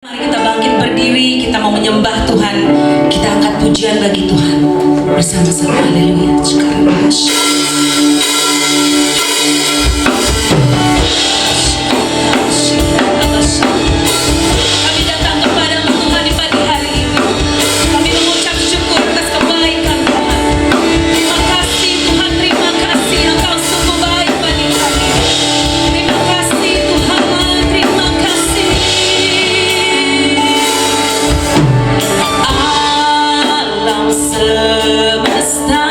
Mari kita bangkit berdiri, kita mau menyembah Tuhan. Kita angkat pujian bagi Tuhan bersama-sama. Haleluya. Kami datang kepadamu Tuhan di pagi hari ini. Kami mengucap syukur atas kebaikan Tuhan. Terima kasih Tuhan, terima kasih Engkau sungguh baik bagi kami. Terima kasih Tuhan, terima kasih. Alam semesta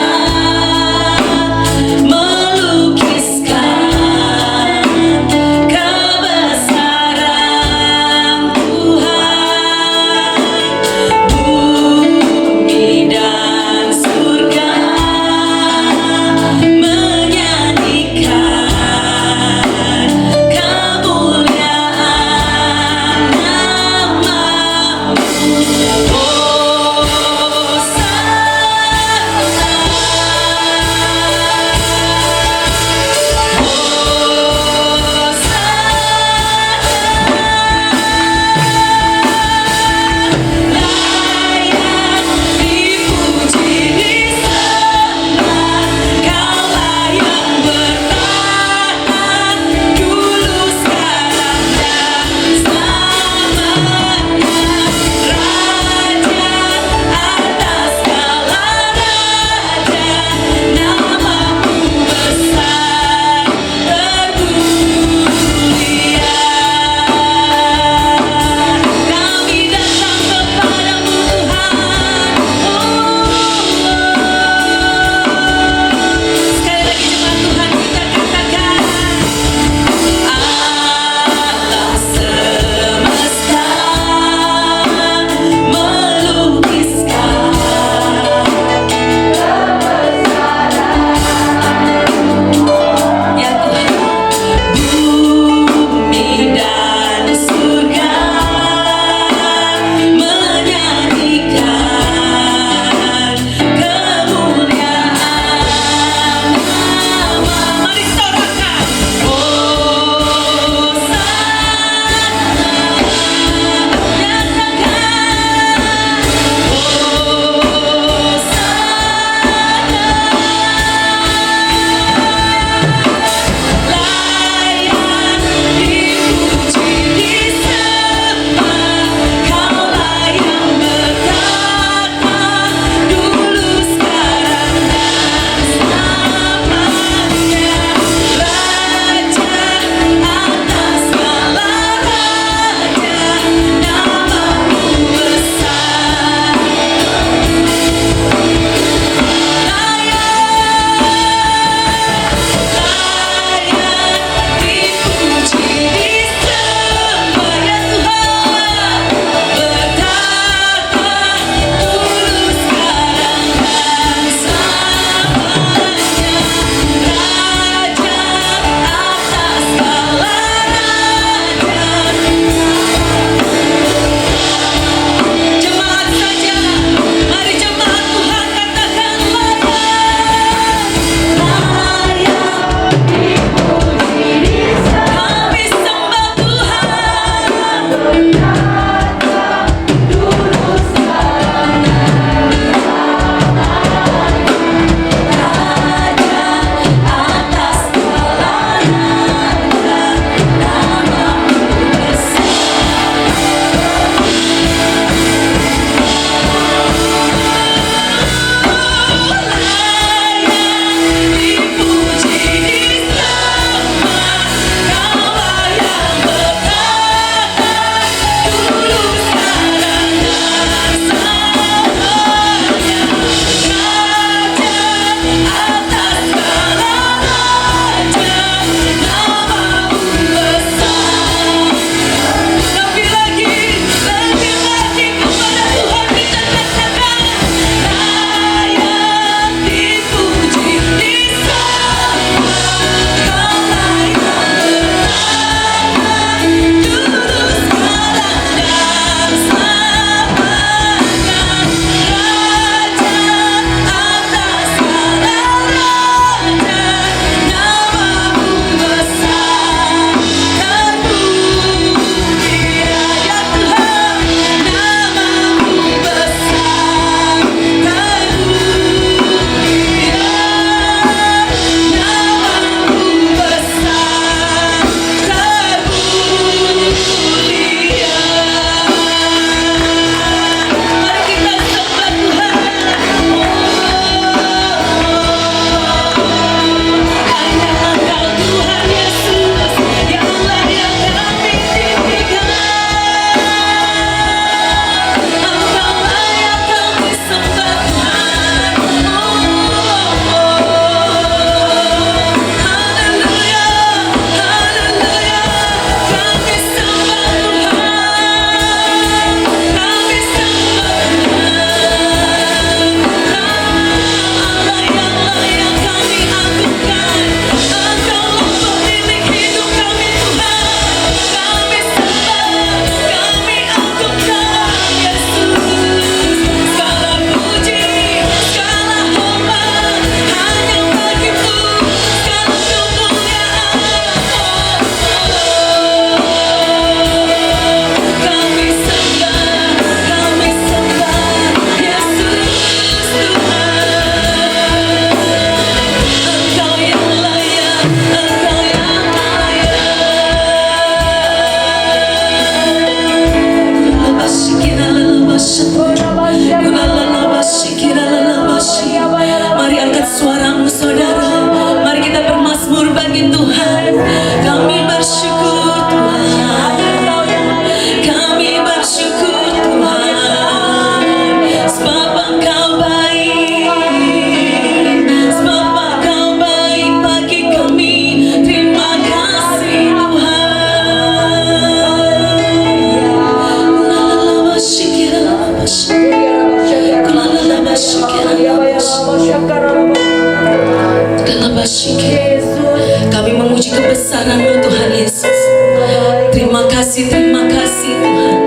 terima kasih Tuhan.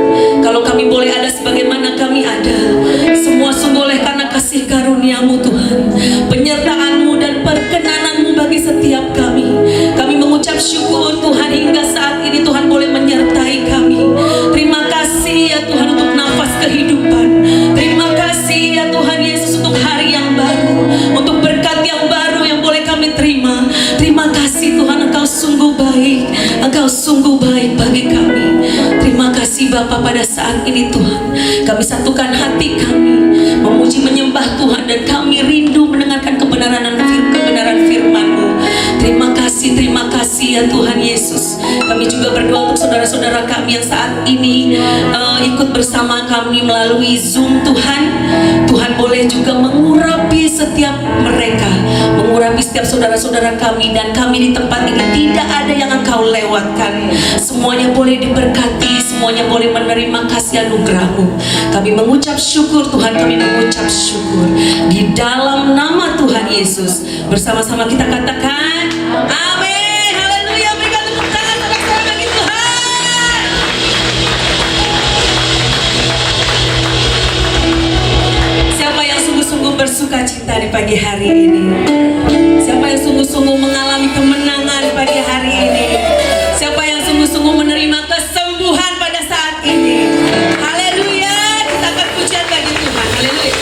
Kalau kami boleh ada sebagaimana kami ada, semua sungguh oleh karena kasih karunia-Mu Tuhan, penyertaan-Mu dan perkenanan-Mu bagi setiap kami. Kami mengucap syukur Tuhan hingga saat ini Tuhan boleh menyertai kami. Terima kasih ya Tuhan untuk nafas kehidupan. Terima kasih ya Tuhan Yesus untuk hari yang baru, untuk berkat yang baru yang boleh kami terima. Terima kasih Tuhan, Engkau sungguh baik, Engkau sungguh baik bagi kami. Terima kasih Bapa, pada saat ini Tuhan kami satukan hati kami memuji menyembah Tuhan, dan kami rindu mendengarkan kebenaran firman-Mu. Terima kasih ya Tuhan Yesus. Kami juga berdoa untuk saudara-saudara kami yang saat ini ikut bersama kami melalui Zoom Tuhan. Tuhan boleh juga mengurapi setiap mereka, mengurapi setiap saudara-saudara kami, dan kami di tempat ini tidak ada yang Engkau lewatkan. Semuanya boleh diberkati, semuanya boleh menerima kasih anugerah-Mu. Kami mengucap syukur Tuhan, kami mengucap syukur di dalam nama Tuhan Yesus. Bersama-sama kita katakan amin. Haleluya. Berikan tepuk tangan sorak-sorai bagi Tuhan. Siapa yang sungguh-sungguh bersuka cita di pagi hari ini? Siapa yang sungguh-sungguh mengalami kemenangan di pagi hari ini? Siapa yang sungguh-sungguh menerima kesembuhan pada saat ini? Haleluya. Kita akan pujian bagi Tuhan. Haleluya.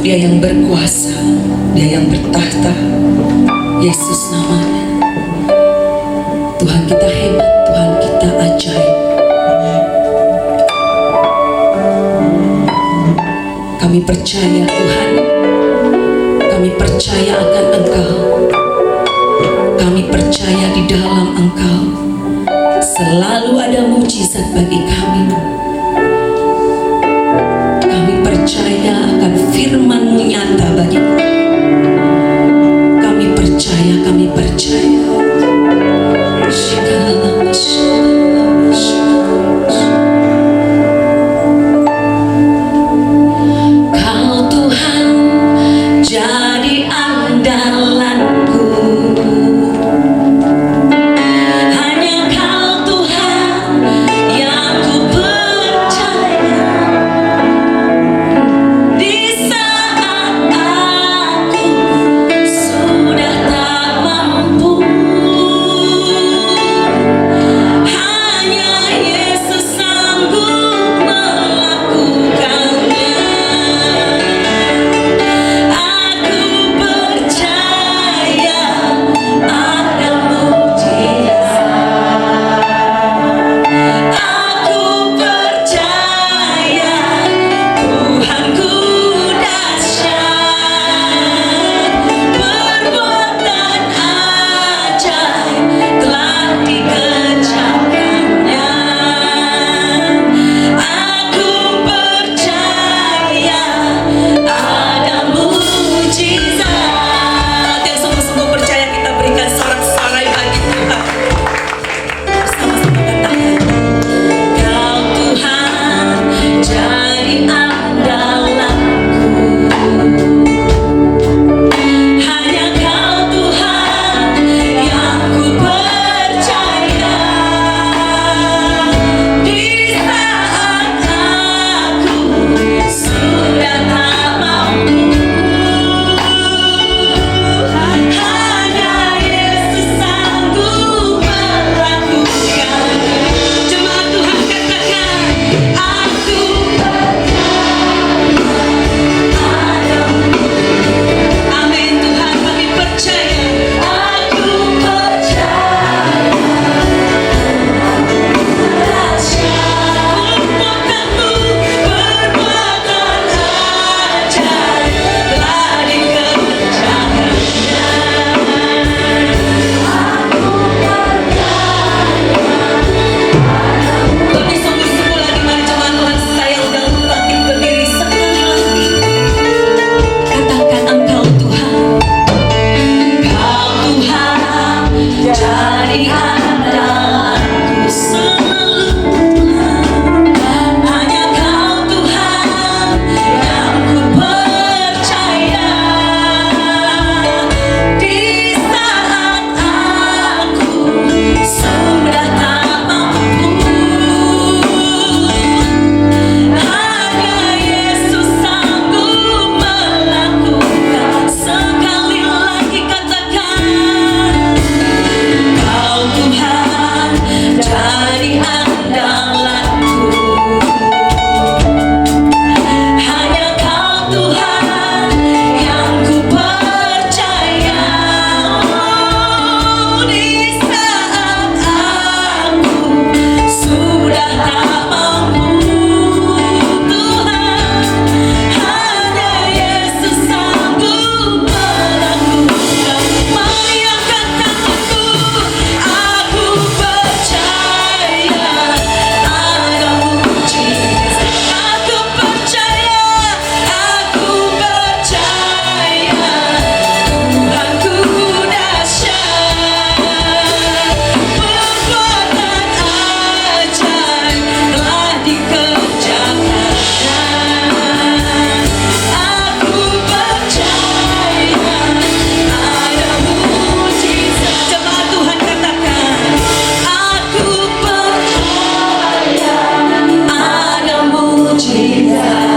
Dia yang berkuasa, Dia yang bertahta, Yesus namanya. Tuhan kita hebat, Tuhan kita ajaib. Kami percaya Tuhan, kami percaya akan Engkau, kami percaya di dalam Engkau selalu ada mujizat bagi kami. Kami percaya akan firman-Mu nyata bagi kami. Kami percaya, kami percaya. Kau Tuhan jadi andalanku. Hanya Kau Tuhan yang ku percaya. Di saat aku sudah tak mampu, hanya Yesus sanggup melakukannya. Aku percaya ada mujizat. Aku percaya Tuhanku dahsyat, perbuatan ajaib telah dikerjakannya. Aku percaya ada mujizat. Yang sungguh-sungguh percaya kita berikan sorak-sorai bagi Tuhan. Bersama-sama katakan, Kau Tuhan jadi andalanku. Hanya Kau Tuhan yang ku percaya. Di saat aku sudah tak mampu, hanya Yesus sanggup melakukan. Jemaat Tuhan katakan, aku amin Tuhan, kami percaya. Aku percaya dahsyat perbuatan-Mu, perbuatan ajaib telah dikerjakannya. Lebih sungguh-sungguh lagi, mari jemaat Tuhan, saya undang bangkit berdiri sekali lagi. Katakan, Engkau Tuhan, Kau Tuhan jadi andalanku selalu. Hanya Kau Tuhan yang ku percaya. Di saat aku sudah tak mampu, hanya Yesus sanggup melakukan. Sekali lagi katakan, Kau Tuhan jadi andalanku. Hanya Kau Tuhan yang ku percaya. Di saat aku sudah tak mampu, Tuhan, hanya Yesus sanggup melakukan. Mari angkat tanganku. Aku percaya ada mujizat. Aku percaya, aku percaya Tuhanku dahsyat, perbuatan ajaib telah dikerjakannya. Aku percaya ada mujizat. Jemaat Tuhan katakan, aku percaya ada mujizat.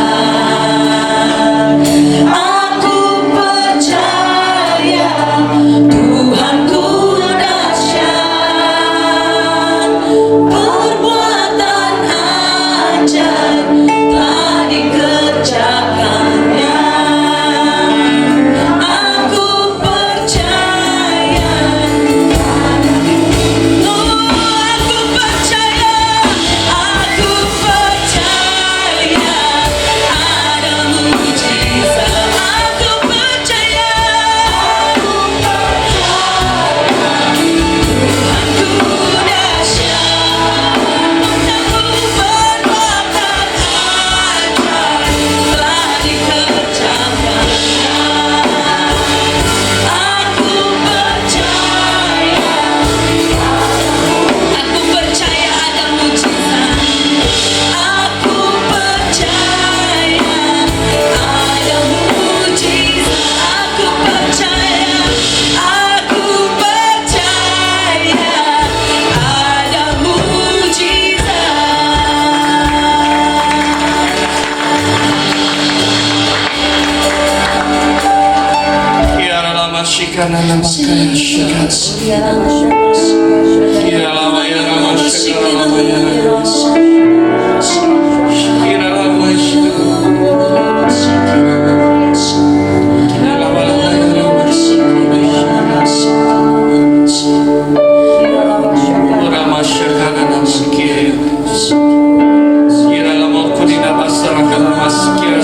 Aku percaya Tuhanku dahsyat, perbuatan ajaib telah dikerjakannya. Aku percaya. Aku percaya, aku percaya ada mujizat. shikana namakaya shikana. Kira lama ya lama shikana lama ya lama. Kira lama shikana. Kira lama lama ya lama shikana. Rama shikana namakaya. Kira lama kodina basara kana maskira.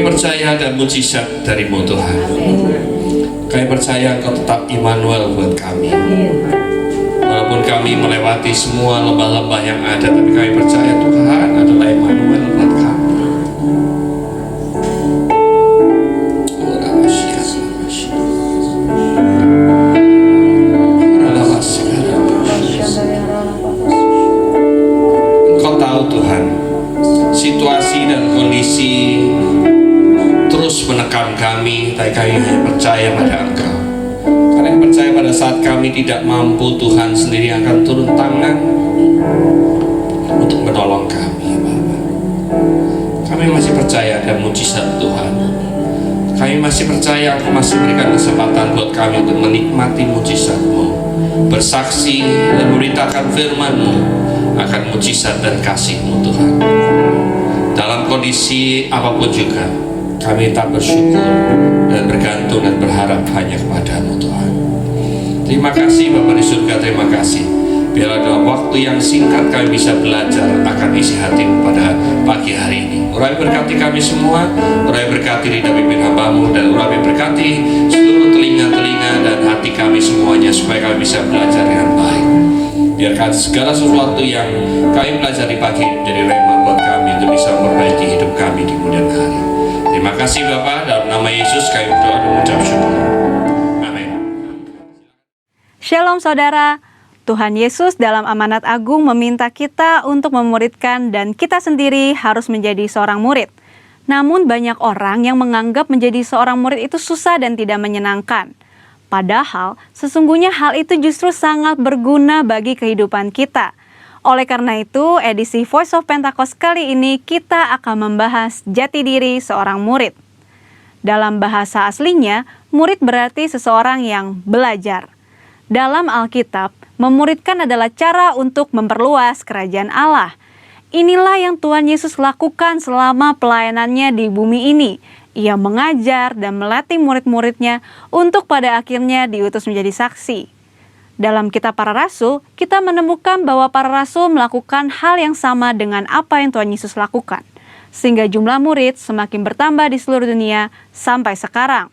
Percaya dan mujizat dari-Mu Tuhan. Kami percaya Engkau tetap Immanuel buat kami. Walaupun kami melewati semua lembah-lembah yang ada, tapi kami percaya Tuhan adalah Immanuel buat kami. Engkau tahu Tuhan, situasi dan kondisi terus menekan kami, tapi kami hanya percaya pada Engkau. Karena percaya pada saat kami tidak mampu, Tuhan sendiri akan turun tangan untuk menolong kami, Bapa. Kami masih percaya ada mujizat Tuhan. Kami masih percaya Engkau masih berikan kesempatan buat kami untuk menikmati mujizat-Mu, bersaksi dan memberitakan firman-Mu akan mujizat dan kasih-Mu Tuhan. Dalam kondisi apapun juga, kami tak bersyukur dan bergantung dan berharap hanya kepada-Mu Tuhan. Terima kasih Bapa di surga, terima kasih. Biarlah dalam waktu yang singkat kami bisa belajar akan isi hati-Mu pada pagi hari ini. Urai berkati kami semua, urai berkati lidah bibir hamba-Mu, dan urai berkati seluruh telinga-telinga dan hati kami semuanya, supaya kami bisa belajar dengan baik. Biarkan segala sesuatu yang kami pelajari pagi menjadi rema buat kami untuk bisa memperbaiki hidup kami di kemudian hari. Terima kasih Bapa, dalam nama Yesus kami berdoa dan mengucap syukur. Amin. Shalom saudara, Tuhan Yesus dalam amanat agung meminta kita untuk memuridkan dan kita sendiri harus menjadi seorang murid. Namun banyak orang yang menganggap menjadi seorang murid itu susah dan tidak menyenangkan. Padahal sesungguhnya hal itu justru sangat berguna bagi kehidupan kita. Oleh karena itu, edisi Voice of Pentecost kali ini kita akan membahas jati diri seorang murid. Dalam bahasa aslinya, murid berarti seseorang yang belajar. Dalam Alkitab, memuridkan adalah cara untuk memperluas kerajaan Allah. Inilah yang Tuhan Yesus lakukan selama pelayanannya di bumi ini. Ia mengajar dan melatih murid-muridnya untuk pada akhirnya diutus menjadi saksi. Dalam kitab para rasul, kita menemukan bahwa para rasul melakukan hal yang sama dengan apa yang Tuhan Yesus lakukan. Sehingga jumlah murid semakin bertambah di seluruh dunia sampai sekarang.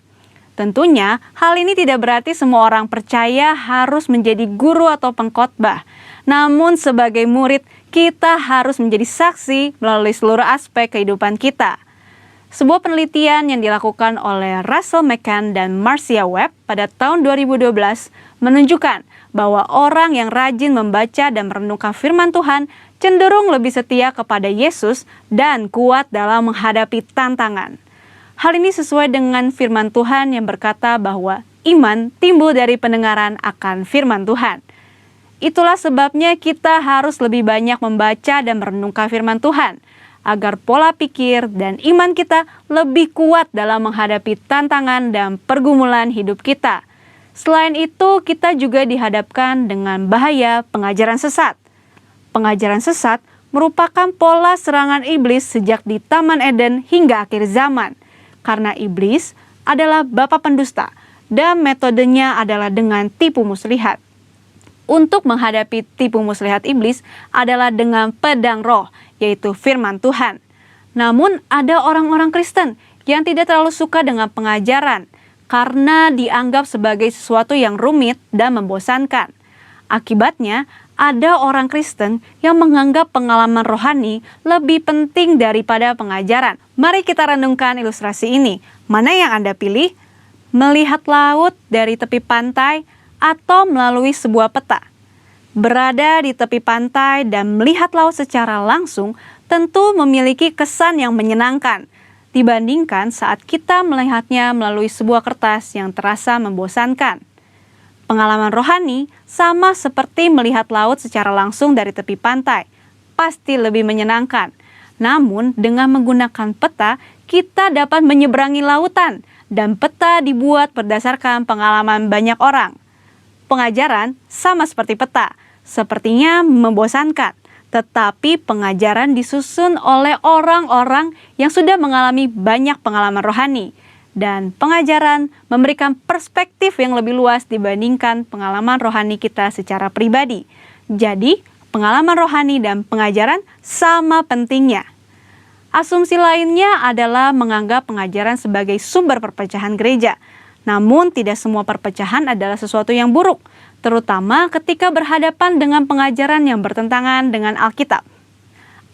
Tentunya, hal ini tidak berarti semua orang percaya harus menjadi guru atau pengkhotbah. Namun sebagai murid, kita harus menjadi saksi melalui seluruh aspek kehidupan kita. Sebuah penelitian yang dilakukan oleh Russell McCann dan Marcia Webb pada tahun 2012 menunjukkan bahwa orang yang rajin membaca dan merenungkan firman Tuhan cenderung lebih setia kepada Yesus dan kuat dalam menghadapi tantangan. Hal ini sesuai dengan firman Tuhan yang berkata bahwa iman timbul dari pendengaran akan firman Tuhan. Itulah sebabnya kita harus lebih banyak membaca dan merenungkan firman Tuhan, agar pola pikir dan iman kita lebih kuat dalam menghadapi tantangan dan pergumulan hidup kita. Selain itu, kita juga dihadapkan dengan bahaya pengajaran sesat. Pengajaran sesat merupakan pola serangan iblis sejak di Taman Eden hingga akhir zaman. Karena iblis adalah bapa pendusta dan metodenya adalah dengan tipu muslihat. Untuk menghadapi tipu muslihat iblis adalah dengan pedang roh, yaitu firman Tuhan. Namun ada orang-orang Kristen yang tidak terlalu suka dengan pengajaran karena dianggap sebagai sesuatu yang rumit dan membosankan. Akibatnya, ada orang Kristen yang menganggap pengalaman rohani lebih penting daripada pengajaran. Mari kita renungkan ilustrasi ini. Mana yang Anda pilih? Melihat laut dari tepi pantai atau melalui sebuah peta? Berada di tepi pantai dan melihat laut secara langsung tentu memiliki kesan yang menyenangkan dibandingkan saat kita melihatnya melalui sebuah kertas yang terasa membosankan. Pengalaman rohani sama seperti melihat laut secara langsung dari tepi pantai, pasti lebih menyenangkan. Namun dengan menggunakan peta, kita dapat menyeberangi lautan dan peta dibuat berdasarkan pengalaman banyak orang. Pengajaran sama seperti peta, sepertinya membosankan, tetapi pengajaran disusun oleh orang-orang yang sudah mengalami banyak pengalaman rohani. Dan pengajaran memberikan perspektif yang lebih luas dibandingkan pengalaman rohani kita secara pribadi. Jadi, pengalaman rohani dan pengajaran sama pentingnya. Asumsi lainnya adalah menganggap pengajaran sebagai sumber perpecahan gereja. Namun, tidak semua perpecahan adalah sesuatu yang buruk, terutama ketika berhadapan dengan pengajaran yang bertentangan dengan Alkitab.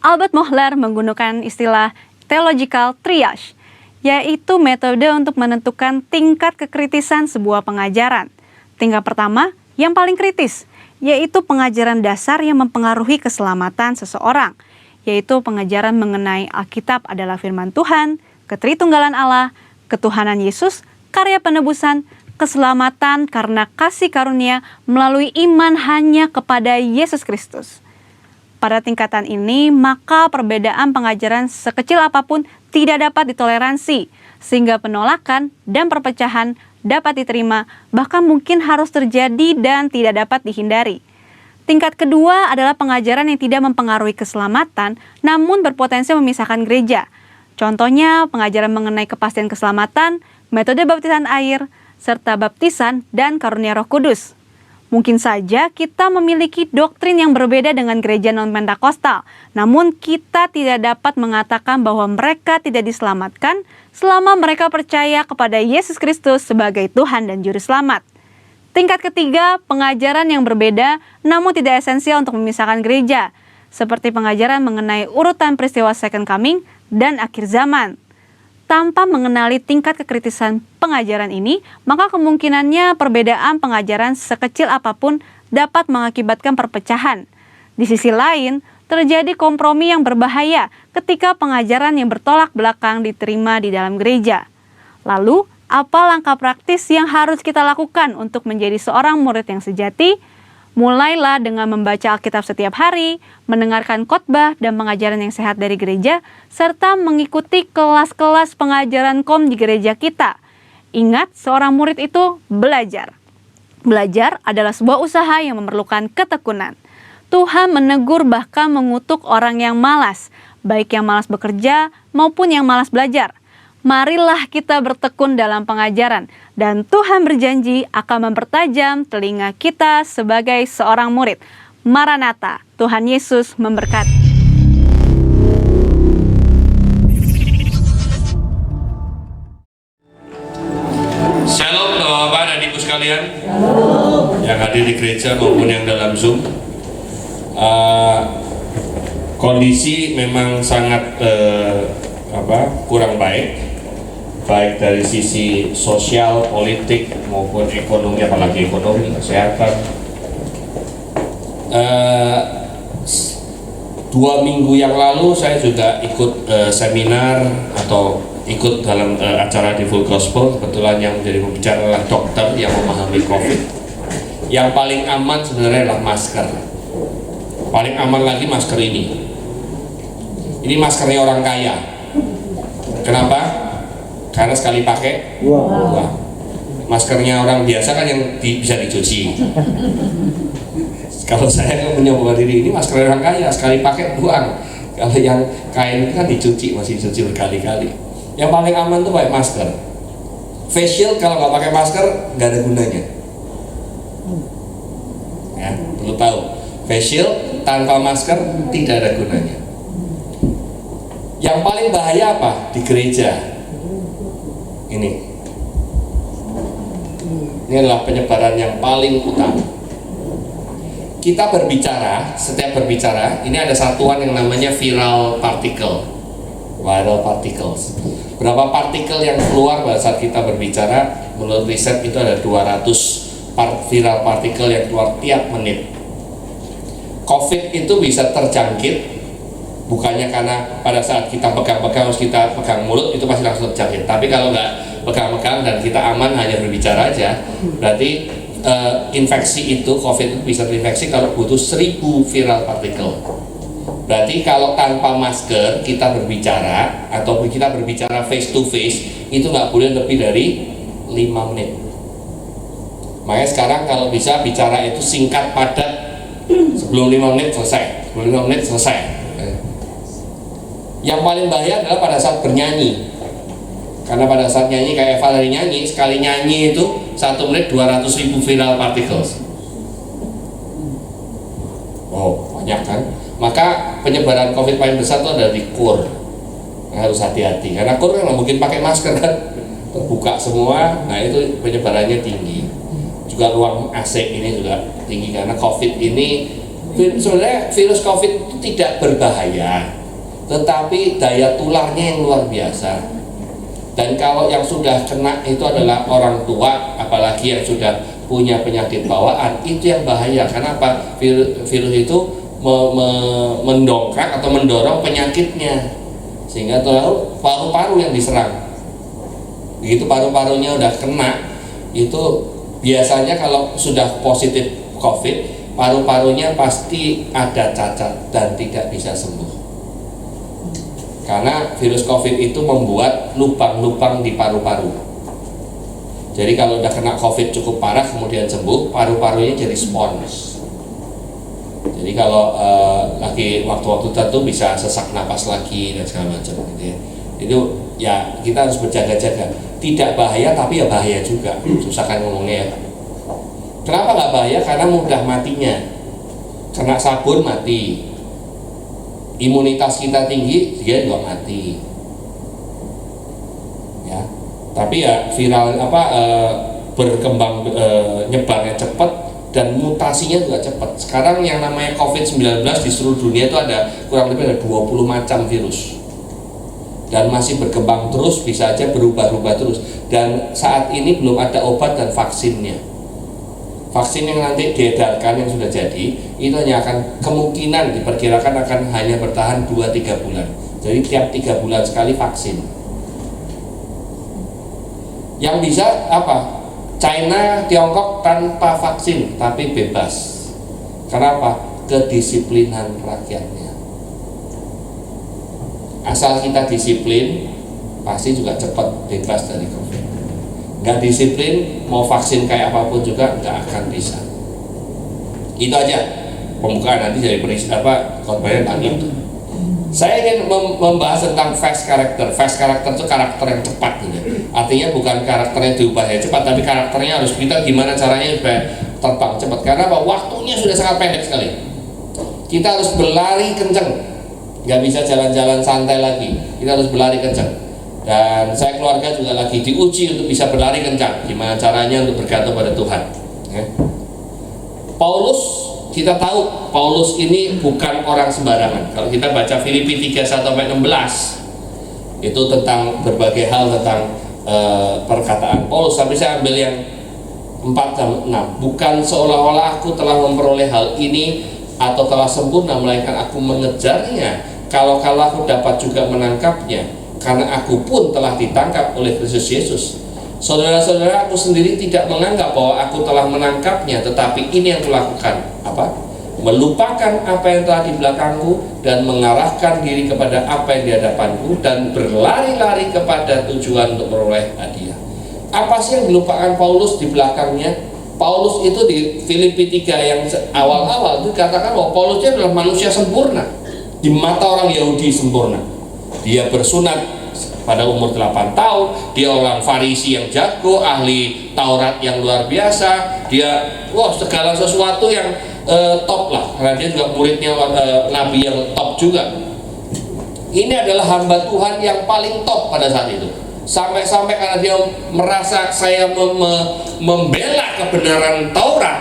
Albert Mohler menggunakan istilah theological triage, yaitu metode untuk menentukan tingkat kekritisan sebuah pengajaran. Tingkat pertama, yang paling kritis, yaitu pengajaran dasar yang mempengaruhi keselamatan seseorang, yaitu pengajaran mengenai Alkitab adalah firman Tuhan, ketritunggalan Allah, ketuhanan Yesus, karya penebusan, keselamatan karena kasih karunia melalui iman hanya kepada Yesus Kristus. Pada tingkatan ini, maka perbedaan pengajaran sekecil apapun tidak dapat ditoleransi, sehingga penolakan dan perpecahan dapat diterima, bahkan mungkin harus terjadi dan tidak dapat dihindari. Tingkat kedua adalah pengajaran yang tidak mempengaruhi keselamatan, namun berpotensi memisahkan gereja. Contohnya, pengajaran mengenai kepastian keselamatan, metode baptisan air, serta baptisan dan karunia Roh Kudus. Mungkin saja kita memiliki doktrin yang berbeda dengan gereja non-Pentakosta, namun kita tidak dapat mengatakan bahwa mereka tidak diselamatkan selama mereka percaya kepada Yesus Kristus sebagai Tuhan dan Juru Selamat. Tingkat ketiga, pengajaran yang berbeda namun tidak esensial untuk memisahkan gereja, seperti pengajaran mengenai urutan peristiwa Second Coming dan akhir zaman. Tanpa mengenali tingkat kekritisan pengajaran ini, maka kemungkinannya perbedaan pengajaran sekecil apapun dapat mengakibatkan perpecahan. Di sisi lain, terjadi kompromi yang berbahaya ketika pengajaran yang bertolak belakang diterima di dalam gereja. Lalu, apa langkah praktis yang harus kita lakukan untuk menjadi seorang murid yang sejati? Mulailah dengan membaca Alkitab setiap hari, mendengarkan khotbah dan pengajaran yang sehat dari gereja, serta mengikuti kelas-kelas pengajaran KOM di gereja kita. Ingat, seorang murid itu belajar. Belajar adalah sebuah usaha yang memerlukan ketekunan. Tuhan menegur bahkan mengutuk orang yang malas, baik yang malas bekerja maupun yang malas belajar. Marilah kita bertekun dalam pengajaran, dan Tuhan berjanji akan mempertajam telinga kita sebagai seorang murid. Maranatha, Tuhan Yesus memberkati. Shalom Bapak dan Ibu sekalian yang hadir di gereja maupun yang dalam Zoom. Kondisi memang sangat kurang baik dari sisi sosial, politik maupun ekonomi, apalagi ekonomi, kesehatan. 2 minggu yang lalu saya juga ikut seminar atau ikut dalam acara di Full Gospel. Kebetulan yang menjadi pembicara adalah dokter yang memahami COVID. Yang paling aman sebenarnya adalah masker. Paling aman lagi masker ini. Ini maskernya orang kaya. Kenapa? Karena sekali pakai, wah. Maskernya orang biasa kan yang bisa dicuci. Kalau saya mencoba diri, ini masker orang kaya, sekali pakai buang. Kalau yang kain itu kan dicuci, masih dicuci berkali-kali. Yang paling aman tuh pakai masker. Facial kalau nggak pakai masker nggak ada gunanya. Ya, perlu tahu. Facial tanpa masker tidak ada gunanya. Yang paling bahaya apa di gereja? Ini adalah penyebaran yang paling utama. kita berbicara, setiap berbicara, ini ada satuan yang namanya viral particle. Viral particles. Berapa partikel yang keluar pada saat kita berbicara? Menurut riset itu ada 200 viral partikel yang keluar tiap menit. COVID itu bisa terjangkit bukannya karena pada saat kita pegang-pegang, harus kita pegang mulut, itu pasti langsung terjangkit. Tapi kalau nggak pegang-pegang dan kita aman hanya berbicara aja, berarti infeksi itu, COVID itu bisa terinfeksi kalau butuh 1000 viral partikel. Berarti kalau tanpa masker kita berbicara atau kita berbicara face to face itu nggak boleh lebih dari 5 menit. Makanya sekarang kalau bisa bicara itu singkat, padat, sebelum 5 menit selesai, sebelum 5 menit selesai. Yang paling bahaya adalah pada saat bernyanyi. Karena pada saat nyanyi, kayak Eva tadi nyanyi, sekali nyanyi itu 1 menit 200.000 viral particles. Wow, banyak kan? Maka penyebaran COVID paling besar itu ada di kur. Harus hati-hati karena kur kan mungkin pakai masker kan, terbuka semua. Nah itu penyebarannya tinggi. Juga ruang AC ini juga tinggi karena COVID ini sebenarnya virus COVID itu tidak berbahaya, tetapi daya tularnya yang luar biasa. Dan kalau yang sudah kena itu adalah orang tua, apalagi yang sudah punya penyakit bawaan, itu yang bahaya. Karena apa? Virus itu mendongkrak atau mendorong penyakitnya, sehingga terlalu paru-paru yang diserang. Begitu paru-parunya udah kena, itu biasanya kalau sudah positif COVID, paru-parunya pasti ada cacat dan tidak bisa sembuh. Karena virus COVID itu membuat lubang-lubang di paru-paru. Jadi kalau udah kena COVID cukup parah kemudian sembuh, paru-parunya jadi spons. Jadi kalau lagi waktu-waktu tertentu bisa sesak napas lagi dan segala macam gitu ya. Itu ya kita harus berjaga-jaga. Tidak bahaya tapi ya bahaya juga. Susah kan ngomongnya ya. Kenapa nggak bahaya? Karena mudah matinya. Kena sabun mati. Imunitas kita tinggi, dia juga mati. Ya. Tapi ya viral berkembang nyebarnya cepat dan mutasinya juga cepat. Sekarang yang namanya COVID-19 di seluruh dunia itu ada kurang lebih ada 20 macam virus. Dan masih berkembang terus, bisa aja berubah-ubah terus. Dan saat ini belum ada obat dan vaksinnya. Vaksin yang nanti diedarkan yang sudah jadi, itu hanya akan kemungkinan diperkirakan akan hanya bertahan 2-3 bulan. Jadi tiap 3 bulan sekali vaksin. Yang bisa apa? China, Tiongkok tanpa vaksin tapi bebas. Kenapa? Kedisiplinan rakyatnya. Asal kita disiplin, pasti juga cepat bebas dari COVID. Nggak disiplin, mau vaksin kayak apapun juga nggak akan bisa. Itu aja pembukaan, nanti dari khotbahnya tentang itu. Saya ingin membahas tentang fast character. Fast character itu karakter yang cepat gitu. Artinya bukan karakternya diubah ya cepat, tapi karakternya harus kita gimana caranya supaya terbang cepat. Karena apa? Waktunya sudah sangat pendek sekali. Kita harus berlari kenceng, nggak bisa jalan-jalan santai lagi. Kita harus berlari kenceng. Dan saya keluarga juga lagi diuji untuk bisa berlari kencang. Gimana caranya untuk bergantung pada Tuhan. Ya. Paulus, kita tahu Paulus ini bukan orang sembarangan. Kalau kita baca Filipi 3:1-16 itu tentang berbagai hal tentang perkataan Paulus. Tapi saya ambil yang 4-6. Bukan seolah-olah aku telah memperoleh hal ini atau telah sempurna, melainkan aku mengejarnya. Kalau aku dapat juga menangkapnya, karena aku pun telah ditangkap oleh Kristus Yesus. Saudara-saudara, aku sendiri tidak menganggap bahwa aku telah menangkapnya, tetapi ini yang kulakukan. Apa? Melupakan apa yang telah di belakangku dan mengarahkan diri kepada apa yang di hadapanku dan berlari-lari kepada tujuan untuk memperoleh hadiah. Apa sih yang dilupakan Paulus di belakangnya? Paulus itu di Filipi 3 yang awal-awal itu dikatakan bahwa Paulus itu adalah manusia sempurna. Di mata orang Yahudi sempurna. Dia bersunat pada umur 8 tahun, dia orang Farisi yang jago, ahli Taurat yang luar biasa, dia segala sesuatu yang top lah, karena dia juga muridnya Nabi yang top juga. Ini adalah hamba Tuhan yang paling top pada saat itu. Sampai-sampai karena dia merasa saya membela kebenaran Taurat,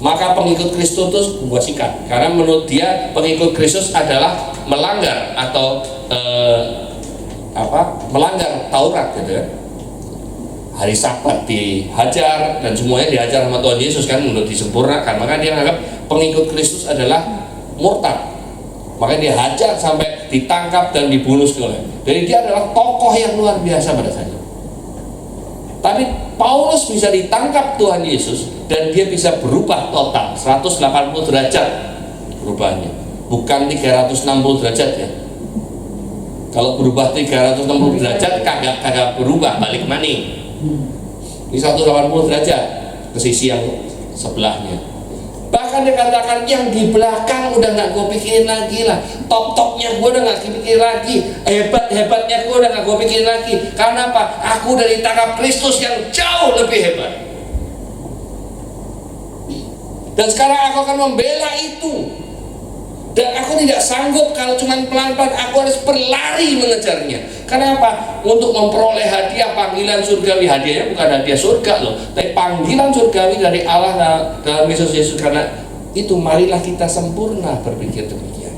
Maka pengikut Kristus itu gua sikat, karena menurut dia pengikut Kristus adalah melanggar atau melanggar Taurat gitu kan. Hari Sabat dihajar dan semuanya dihajar sama Tuhan Yesus kan untuk disempurnakan. Maka dia menganggap pengikut Kristus adalah murtad. Maka dia hajar sampai ditangkap dan dibunuh segala. Jadi dia adalah tokoh yang luar biasa pada saat itu. Tapi Paulus bisa ditangkap Tuhan Yesus dan dia bisa berubah total 180 derajat perubahannya, bukan 360 derajat ya. Kalau berubah 360 derajat kagak berubah, balik maning. Ini 180 derajat ke sisi yang sebelahnya. Bahkan dia katakan yang di belakang udah gak gue pikirin lagi lah, top-topnya gue udah gak pikirin lagi, hebat-hebatnya gue udah gak gue pikirin lagi. Karena apa? Aku udah ditangkap Kristus yang jauh lebih hebat. Dan sekarang aku akan membela itu. Dan aku tidak sanggup kalau cuma pelan-pelan, aku harus berlari mengejarnya. Kenapa? Untuk memperoleh hadiah panggilan surgawi. Hadiahnya bukan hadiah surga loh, tapi panggilan surgawi dari Allah dalam Yesus. Karena itu marilah kita sempurna, berpikir demikian.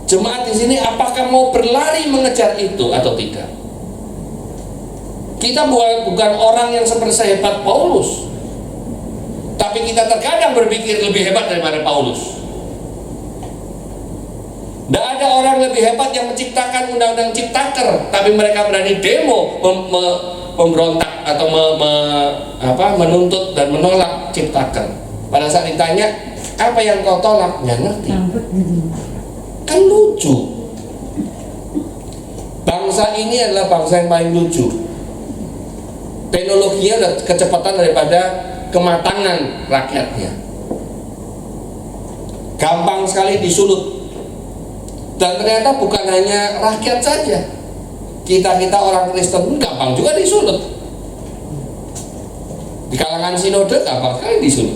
Jemaat di sini apakah mau berlari mengejar itu atau tidak? Kita bukan orang yang seperti sehebat Paulus, tapi kita terkadang berpikir lebih hebat daripada Paulus. Tidak ada orang lebih hebat yang menciptakan undang-undang ciptaker, tapi mereka berani demo memberontak atau menuntut dan menolak ciptaker. Pada saat ditanya, apa yang kau tolak? Nggak ngerti. Kan lucu. Bangsa ini adalah bangsa yang paling lucu. Teknologinya adalah kecepatan daripada kematangan rakyatnya. Gampang sekali disulut. Dan ternyata bukan hanya rakyat saja, kita orang Kristen pun gampang juga disulut. Di kalangan sinode gampang sekali disulut.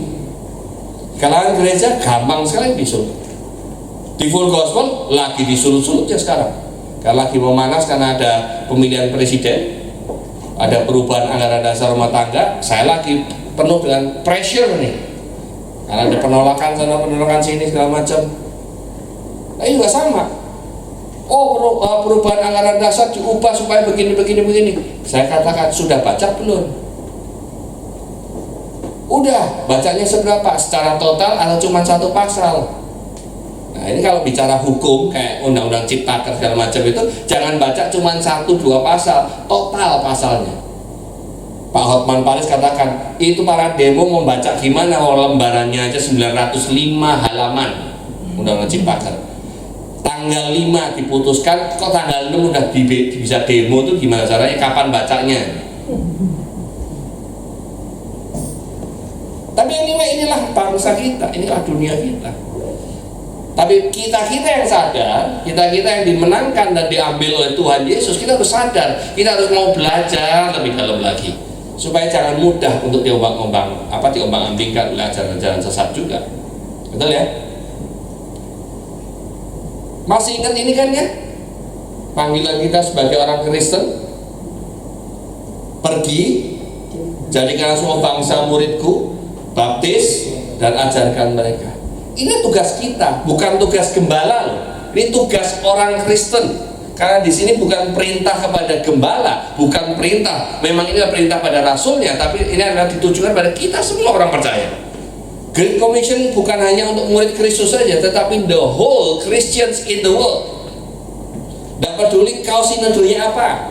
Di kalangan gereja gampang sekali disulut. Di full gospel lagi disulut-sulutnya sekarang. Karena lagi memanas karena ada pemilihan presiden, ada perubahan anggaran dasar rumah tangga. Saya lagi penuh dengan pressure nih, karena ada penolakan sana penolakan sini segala macam. Nah, ini juga sama. Perubahan anggaran dasar diubah supaya begini. Saya katakan, sudah baca belum? Udah, bacanya seberapa? Secara total atau cuma satu pasal? Nah, ini kalau bicara hukum kayak undang-undang ciptaker segala macam itu, jangan baca cuma 1-2 pasal, total pasalnya. Pak Hotman Paris katakan, itu para demo membaca gimana, lembarannya aja 905 halaman undang-undang ciptaker. Tanggal 5 diputuskan, kok tanggal 6 udah bisa demo tuh gimana caranya, kapan bacanya? Tapi anyway, inilah bangsa kita, inilah dunia kita. Tapi kita yang sadar, kita yang dimenangkan dan diambil oleh Tuhan Yesus, kita harus sadar, kita harus mau belajar lebih dalam lagi, supaya jangan mudah untuk diombang-ambingkan oleh ajaran-ajaran sesat juga. Betul ya? Masih ingat ini kan ya? Panggilan kita sebagai orang Kristen, pergi, jadikan semua bangsa muridku, baptis, dan ajarkan mereka. Ini tugas kita, bukan tugas gembala loh. Ini tugas orang Kristen. Karena di sini bukan perintah kepada gembala, bukan perintah. Memang ini adalah perintah pada rasulnya, tapi ini adalah ditujukan pada kita semua orang percaya. Great Commission bukan hanya untuk murid Kristus saja, tetapi the whole Christians in the world. Tidak peduli kau sinodenya apa,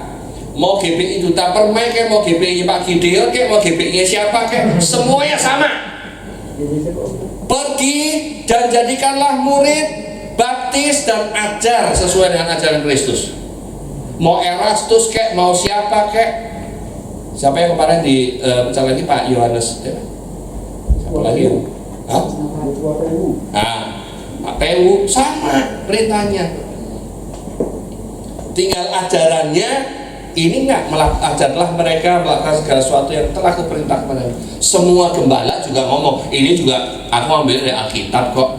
mau GPI Duta Permai kayak, mau GPI Pak Gideon kayak, mau GPI siapa kayak, semuanya sama. Pergi dan jadikanlah murid, baptis dan ajar sesuai dengan ajaran Kristus. Mau Erastus kayak, mau siapa kayak. Siapa yang kemarin misalnya lagi Pak Yohanes ya? Siapa lagi? Pak PU sama perintahnya. Tinggal ajarannya ini enggak ajarlah mereka melakukan segala sesuatu yang telah kuperintah kepada. Semua gembala juga ngomong, ini juga aku ambil dari Alkitab kok.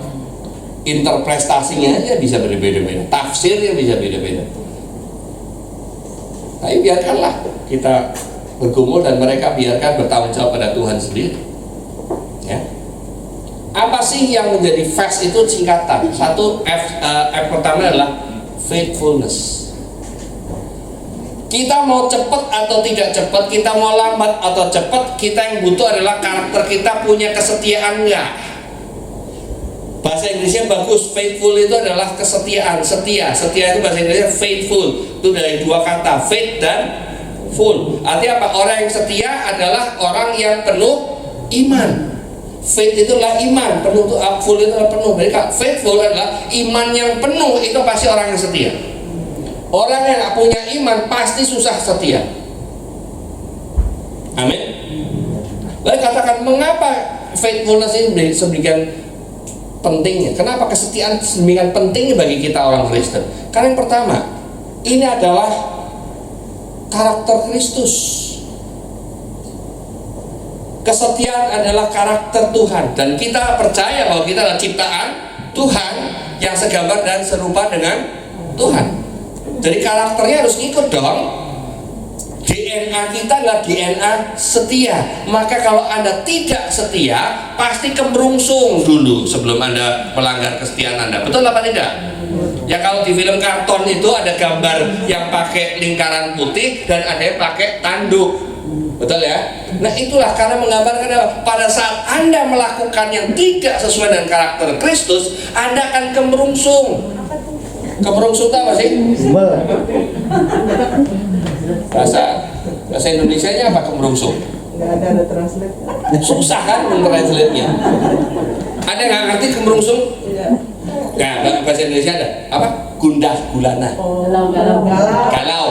Interpretasinya aja bisa berbeda-beda, tafsirnya bisa beda-beda. Tapi biarkanlah kita bergumul dan mereka biarkan bertanggung jawab pada Tuhan sendiri. Ya. Apa sih yang menjadi fast itu singkatan? Satu F pertama adalah faithfulness. Kita mau cepat atau tidak cepat, kita mau lambat atau cepat, kita yang butuh adalah karakter kita punya kesetiaan nggak? Bahasa Inggrisnya bagus, faithful itu adalah kesetiaan, setia. Setia itu bahasa Inggrisnya faithful. Itu dari dua kata, faith dan full. Artinya apa? Orang yang setia adalah orang yang penuh iman. Faith itu adalah iman, penuh itu full itu adalah penuh. Jadi faithful adalah iman yang penuh, itu pasti orang yang setia. Orang yang nggak punya iman pasti susah setia. Amin. Lalu katakan, mengapa faithfulness ini sedemikian pentingnya? Kenapa kesetiaan sedemikian pentingnya bagi kita orang Kristen? Karena yang pertama, ini adalah karakter Kristus. Kesetiaan adalah karakter Tuhan, dan kita percaya bahwa kita adalah ciptaan Tuhan yang segambar dan serupa dengan Tuhan. Jadi karakternya harus ngikut dong. DNA kita adalah DNA setia. Maka kalau Anda tidak setia, pasti kemerungsung dulu sebelum Anda melanggar kesetiaan Anda. Betul apa tidak? Ya, kalau di film karton itu ada gambar yang pakai lingkaran putih dan ada yang pakai tanduk. Betul ya? Nah, itulah karena menggambarkan pada saat Anda melakukan yang tidak sesuai dengan karakter Kristus, Anda akan kemerungsung. Kemerungsung itu apa sih? Bahasa Indonesianya apa kemerungsung? Nggak ada translate. Susah kan mentranslate-nya. Ada nggak ngerti kemerungsung? Iya. Nah, bahasa Indonesia ada apa? Gundah gulana. Galau.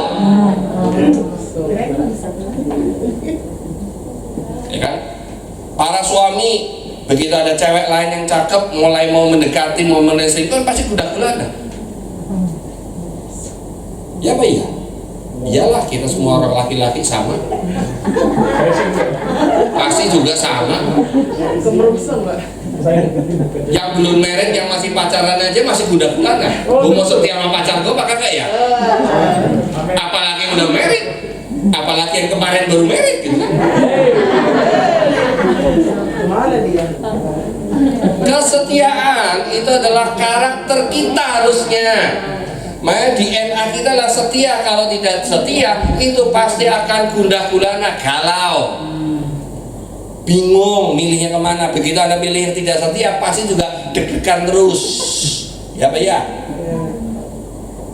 Ya kan? Para suami begitu ada cewek lain yang cakep, mulai mau mendekati, mau meneselingkuh, pasti gundah gulana. Ya apa iya? Iyalah, kita semua orang laki-laki sama. Pasti juga sama. Kemerungsung, Pak. Yang belum married, yang masih pacaran aja masih gundah gulana. Gue mau setia sama pacar gue, apa kagak ya? Apalagi yang udah married, apalagi yang kemarin baru married gitu kan. Kemana dia? Kesetiaan itu adalah karakter kita harusnya. Makanya DNA kita adalah setia. Kalau tidak setia, itu pasti akan gundah gulana, galau, bingung milihnya kemana. Begitu Anda milih yang tidak setia, pasti juga deg-degan terus. Ya Pak ya?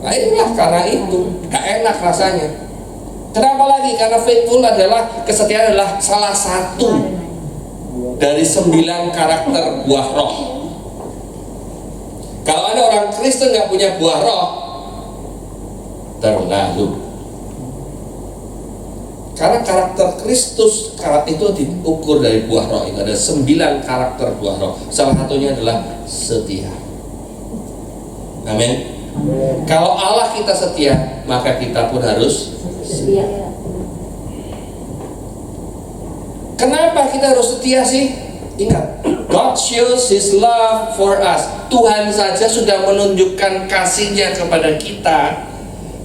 Nah itulah, karena itu gak enak rasanya. Kenapa lagi? Karena faithful adalah, kesetiaan adalah salah satu dari 9 karakter buah roh. Kalau ada orang Kristen gak punya buah roh, terlalu. Karena karakter Kristus itu diukur dari buah roh. Itu ada 9 karakter buah roh. Salah satunya adalah setia. Amin. Kalau Allah kita setia, maka kita pun harus setia. Kenapa kita harus setia sih? Ingat, God shows His love for us. Tuhan saja sudah menunjukkan kasih-Nya kepada kita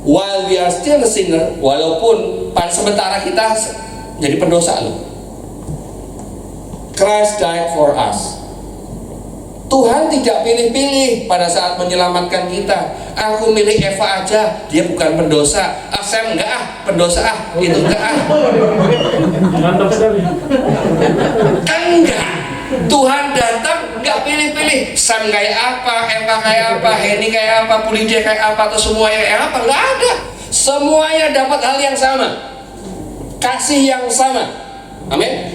while we are still a sinner, walaupun pada sementara kita jadi pendosa loh. Christ died for us. Tuhan tidak pilih-pilih pada saat menyelamatkan kita. Aku milih Eva aja, dia bukan pendosa. Sam enggak pendosa itu enggak Mantap sekali. Kan enggak. Tuhan datang enggak pilih-pilih. Sam kayak apa, Eva kayak apa, Henny kayak apa, Pulidia kayak apa, atau semuanya kayak apa, enggak ada. Semuanya dapat hal yang sama, kasih yang sama. Amin.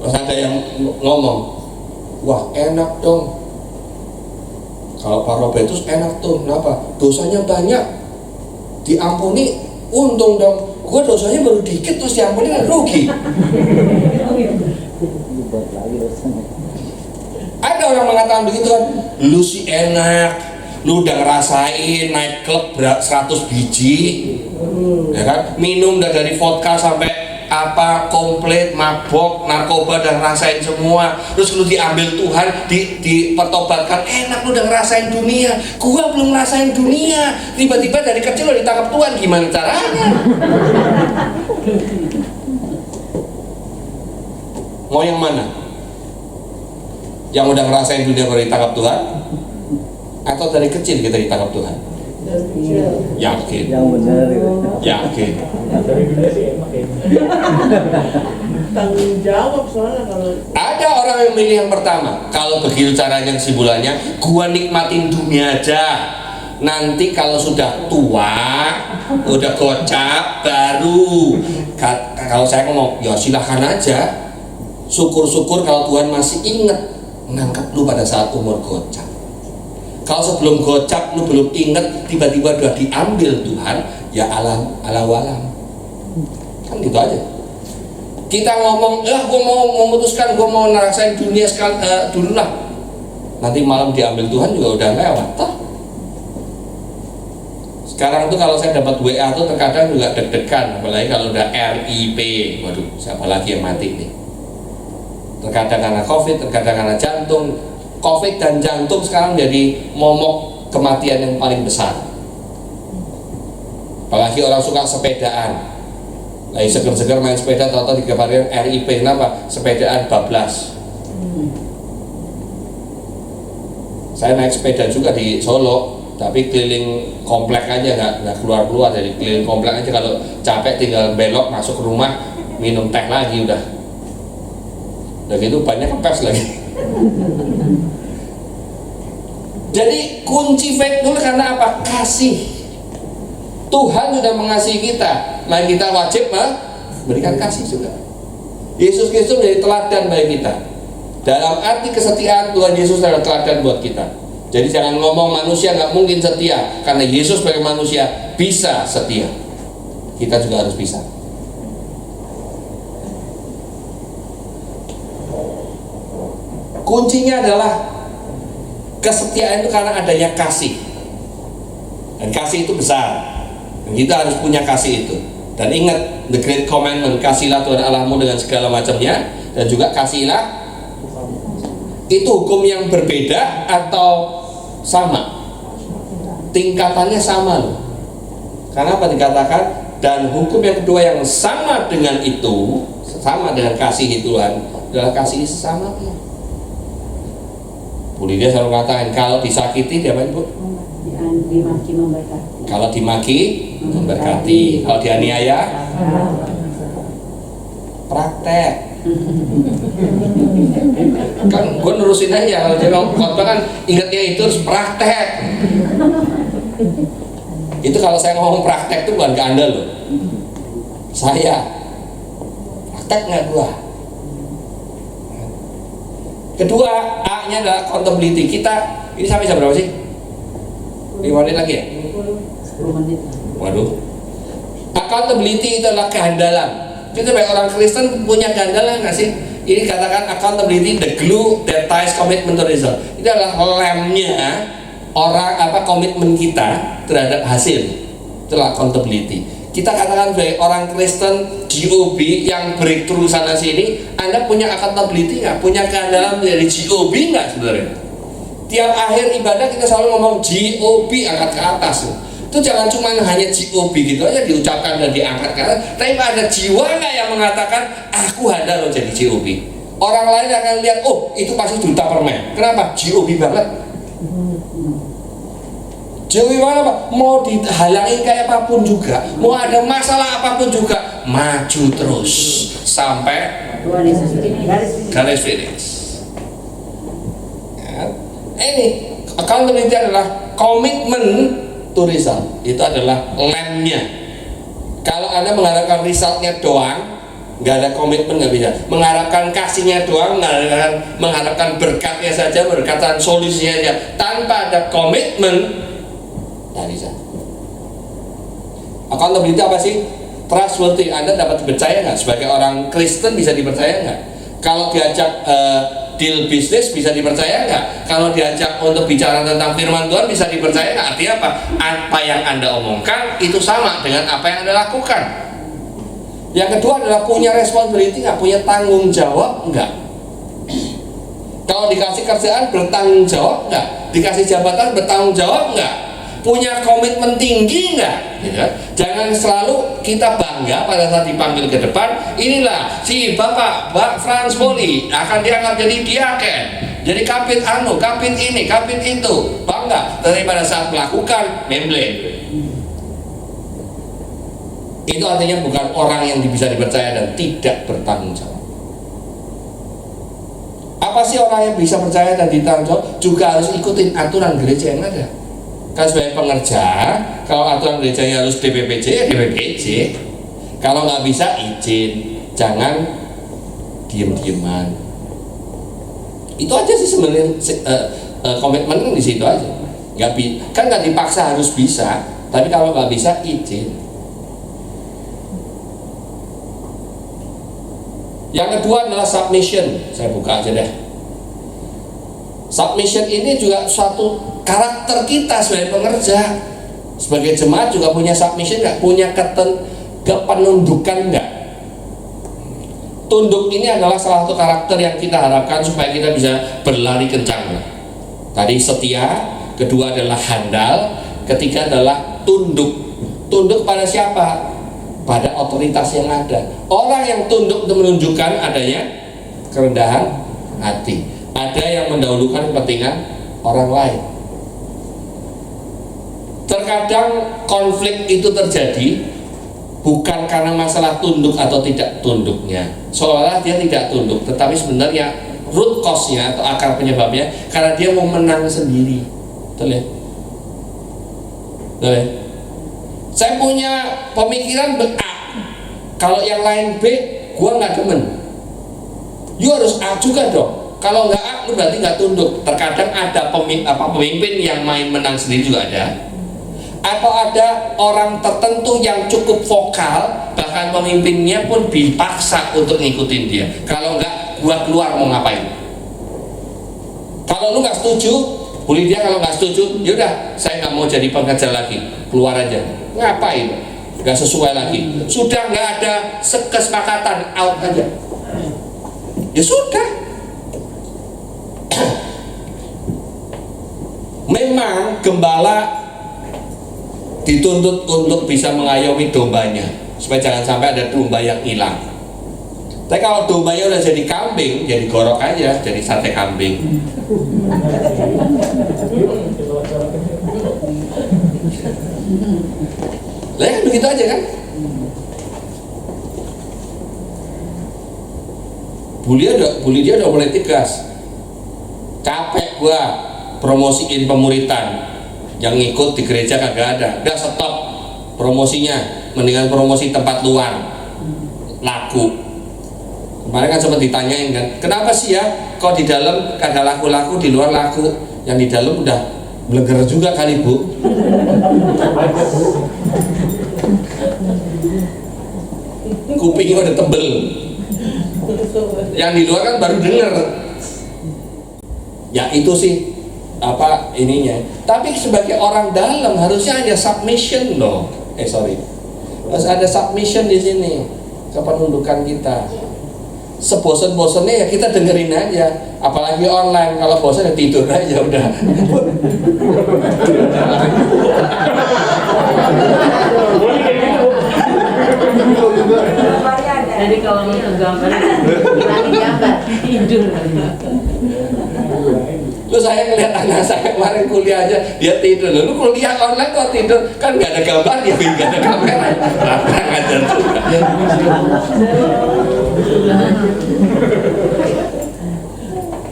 Terus ada yang ngomong, wah enak dong kalau Pak Robertus, enak tuh. Kenapa? Dosanya banyak, diampuni, untung dong. Gue dosanya baru dikit terus diampuni, kan rugi. Ada orang mengatakan begitu kan, lu sih enak, lu udah ngerasain naik klub 100 biji, ya kan? Minum udah dari vodka sampai apa komplit, mabok, narkoba udah ngerasain semua. Terus lu diambil Tuhan, dipertobatkan, enak lu udah ngerasain dunia. Gua belum ngerasain dunia. Tiba-tiba dari kecil lu ditangkap Tuhan, gimana caranya? Mau yang mana? Yang udah ngerasain dunia baru ditangkap Tuhan? Atau dari kecil kita ditangkap Tuhan? Yakin. Yang benar itu. Yakin. Dari dunia sih enak ya. Tanggung jawab soalnya kalau Ada orang yang milih yang pertama. Kalau begitu caranya kesimpulannya, gua nikmatin dunia aja. Nanti kalau sudah tua, udah gocap, baru. Kalau saya ngomong, ya silahkan aja. Syukur-syukur kalau Tuhan masih ingat ngangkat lu pada saat umur gocap. Kalau sebelum gocap lu belum ingat, tiba-tiba udah diambil Tuhan, ya ala walam. Kan gitu aja. Kita ngomong, gue mau memutuskan, gue mau ngerasain dunia sekali dulu lah. Nanti malam diambil Tuhan juga udah lewat. Toh. Sekarang tuh kalau saya dapat WA tuh terkadang juga deg-degan, apalagi kalau udah RIP. Waduh, siapa lagi yang mati nih? Terkadang karena COVID, terkadang karena jantung. COVID dan jantung sekarang jadi momok kematian yang paling besar. Apalagi orang suka sepedaan, lagi seger-seger main sepeda, tahu-tahu dikabarin RIP. Kenapa? Sepedaan bablas. Saya naik sepeda juga di Solo, tapi keliling komplek aja, nggak keluar-keluar. Jadi keliling komplek aja, kalau capek tinggal belok masuk rumah, minum teh lagi udah gitu, banyak kempes lagi. Jadi kunci faithful karena apa? Kasih. Tuhan sudah mengasihi kita, maka kita wajib memberikan kasih juga. Yesus Kristus menjadi teladan bagi kita. Dalam arti kesetiaan, Tuhan Yesus adalah teladan buat kita. Jadi jangan ngomong manusia nggak mungkin setia, karena Yesus sebagai manusia bisa setia. Kita juga harus bisa. Kuncinya adalah kesetiaan itu karena adanya kasih. Dan kasih itu besar. Dan kita harus punya kasih itu. Dan ingat the great commandment, kasihlah Tuhan Allahmu dengan segala macamnya, dan juga kasihlah. Itu hukum yang berbeda atau sama? Tingkatannya sama loh. Karena apa dikatakan? Dan hukum yang kedua yang sama dengan itu, sama dengan kasih Tuhan, adalah kasih sesama. Bu Lydia selalu katakan, kalau disakiti diapain Bu? Dimaki memberkati. Kalau dimaki memberkati. Kalau dianiaya praktek. Kan gue nerusin aja. Kalau dia ngomong khotbah kan ingatnya itu harus praktek. Itu kalau saya ngomong praktek itu bukan ke Anda loh. Saya praktek nggak gua? Kedua, A-nya adalah accountability. Kita ini sampai jam berapa sih? 5 menit lagi ya? 10 menit. Waduh. Accountability itu adalah kehandalan. Kita sebagai orang Kristen punya kehandalan nggak sih? Ini katakan accountability, the glue that ties commitment to result. Itu adalah lemnya orang komitmen kita terhadap hasil. Itulah accountability. Kita katakan sebagai orang Kristen GOB yang breakthrough sana sini, Anda punya accountability nggak? Punya kehandalan dari GOB nggak sebenarnya? Tiap akhir ibadah kita selalu ngomong GOB, angkat ke atas. Itu jangan cuma hanya GOB gitu aja diucapkan dan diangkat ke atas, tapi ada jiwa nggak yang mengatakan aku handal loh jadi GOB. Orang lain akan lihat, oh itu pasti duta permen. Kenapa? GOB banget. GOB banget apa? Mau dihalangi kayak apapun juga, mau ada masalah apapun juga, maju terus sampai Tuhan Yesus garis finish. Ya. Ini accountability adalah komitmen to result. Itu adalah lemnya. Kalau Anda mengharapkan resultnya doang, nggak ada komitmen, nggak bisa. Mengharapkan kasihnya doang, mengharapkan berkatnya saja, berkatan solusinya saja, tanpa ada komitmen, nggak bisa. Accountability apa sih? Trustworthy. Anda dapat dipercaya nggak? Sebagai orang Kristen bisa dipercaya nggak? Kalau diajak deal bisnis bisa dipercaya nggak? Kalau diajak untuk bicara tentang firman Tuhan bisa dipercaya nggak? Artinya apa? Apa yang Anda omongkan itu sama dengan apa yang Anda lakukan. Yang kedua adalah punya responsibility nggak? Punya tanggung jawab nggak? Kalau dikasih kerjaan bertanggung jawab nggak? Dikasih jabatan bertanggung jawab nggak? punya komitmen tinggi enggak? Gitu kan? Jangan selalu kita bangga pada saat dipanggil ke depan, inilah si Bapak Frans Poli akan diangkat jadi diaken, jadi kapit kapit ini, kapit itu, bangga. Tapi pada saat melakukan, membleng. Itu artinya bukan orang yang bisa dipercaya dan tidak bertanggung jawab. Apa sih orang yang bisa percaya dan ditanggung jawab? Juga harus ikutin aturan gereja yang ada. Kan sebagai pengerja, kalau aturan gerejanya harus DPPJ, ya DPPJ. Kalau nggak bisa, izin. Jangan diem-dieman. Itu aja sih sebenarnya komitmen di situ aja. Kan nggak dipaksa harus bisa, tapi kalau nggak bisa, izin. Yang kedua adalah submission. Saya buka aja deh. Submission ini juga suatu karakter kita sebagai pengerja. Sebagai jemaat juga punya submission nggak? Punya kepenundukan nggak? Tunduk ini adalah salah satu karakter yang kita harapkan supaya kita bisa berlari kencang. Tadi setia, kedua adalah handal, ketiga adalah tunduk. Tunduk pada siapa? Pada otoritas yang ada. Orang yang tunduk untuk menunjukkan adanya kerendahan hati. Ada yang mendahulukan kepentingan orang lain. Terkadang konflik itu terjadi bukan karena masalah tunduk atau tidak tunduknya. Seolah dia tidak tunduk, tetapi sebenarnya root cause-nya atau akar penyebabnya karena dia mau menang sendiri. Betul ya? Betul ya? Saya punya pemikiran A, kalau yang lain B, gua nggak demen. You harus A juga dong. Kalau nggak A, lu berarti nggak tunduk. Terkadang ada pemimpin yang main menang sendiri juga ada. Atau ada orang tertentu yang cukup vokal, bahkan pemimpinnya pun dipaksa untuk ngikutin dia. Kalau nggak, gua keluar mau ngapain? Kalau lu nggak setuju, bully dia. Kalau nggak setuju, yaudah, saya nggak mau jadi pengajar lagi, keluar aja. Ngapain? Nggak sesuai lagi. Sudah nggak ada kesepakatan, out aja. Ya sudah. Memang gembala dituntut untuk bisa mengayomi dombanya supaya jangan sampai ada domba yang hilang. Tapi kalau dombanya udah jadi kambing, jadi gorok aja, jadi sate kambing. Lah ya begitu aja kan? Bully dia udah mulai tegas. Capek gua promosiin pemuritan, yang ngikut di gereja kagak ada. Udah stop promosinya, mendingan promosi tempat luar laku. Kemarin kan sempat ditanyain kan, kenapa sih ya kok di dalam kagak laku-laku, di luar laku? Yang di dalam udah bleger juga kali Bu. Kupingnya udah tebel. Yang di luar kan baru denger. Ya itu sih apa ininya. Tapi sebagai orang dalam harusnya ada submission loh. Harus ada submission di sini, kepenundukan kita. Sebosen-bosennya ya kita dengerin aja. Apalagi online, kalau bosan ya tidur aja udah. Jadi kalau nonton gambar, berani gambar tidur. Lu saya ngeliat anak saya kemarin kuliah aja dia tidur. Lu kuliah online kok tidur? Kan nggak ada gambar ya, nggak ada kamera. Kurang ajar juga.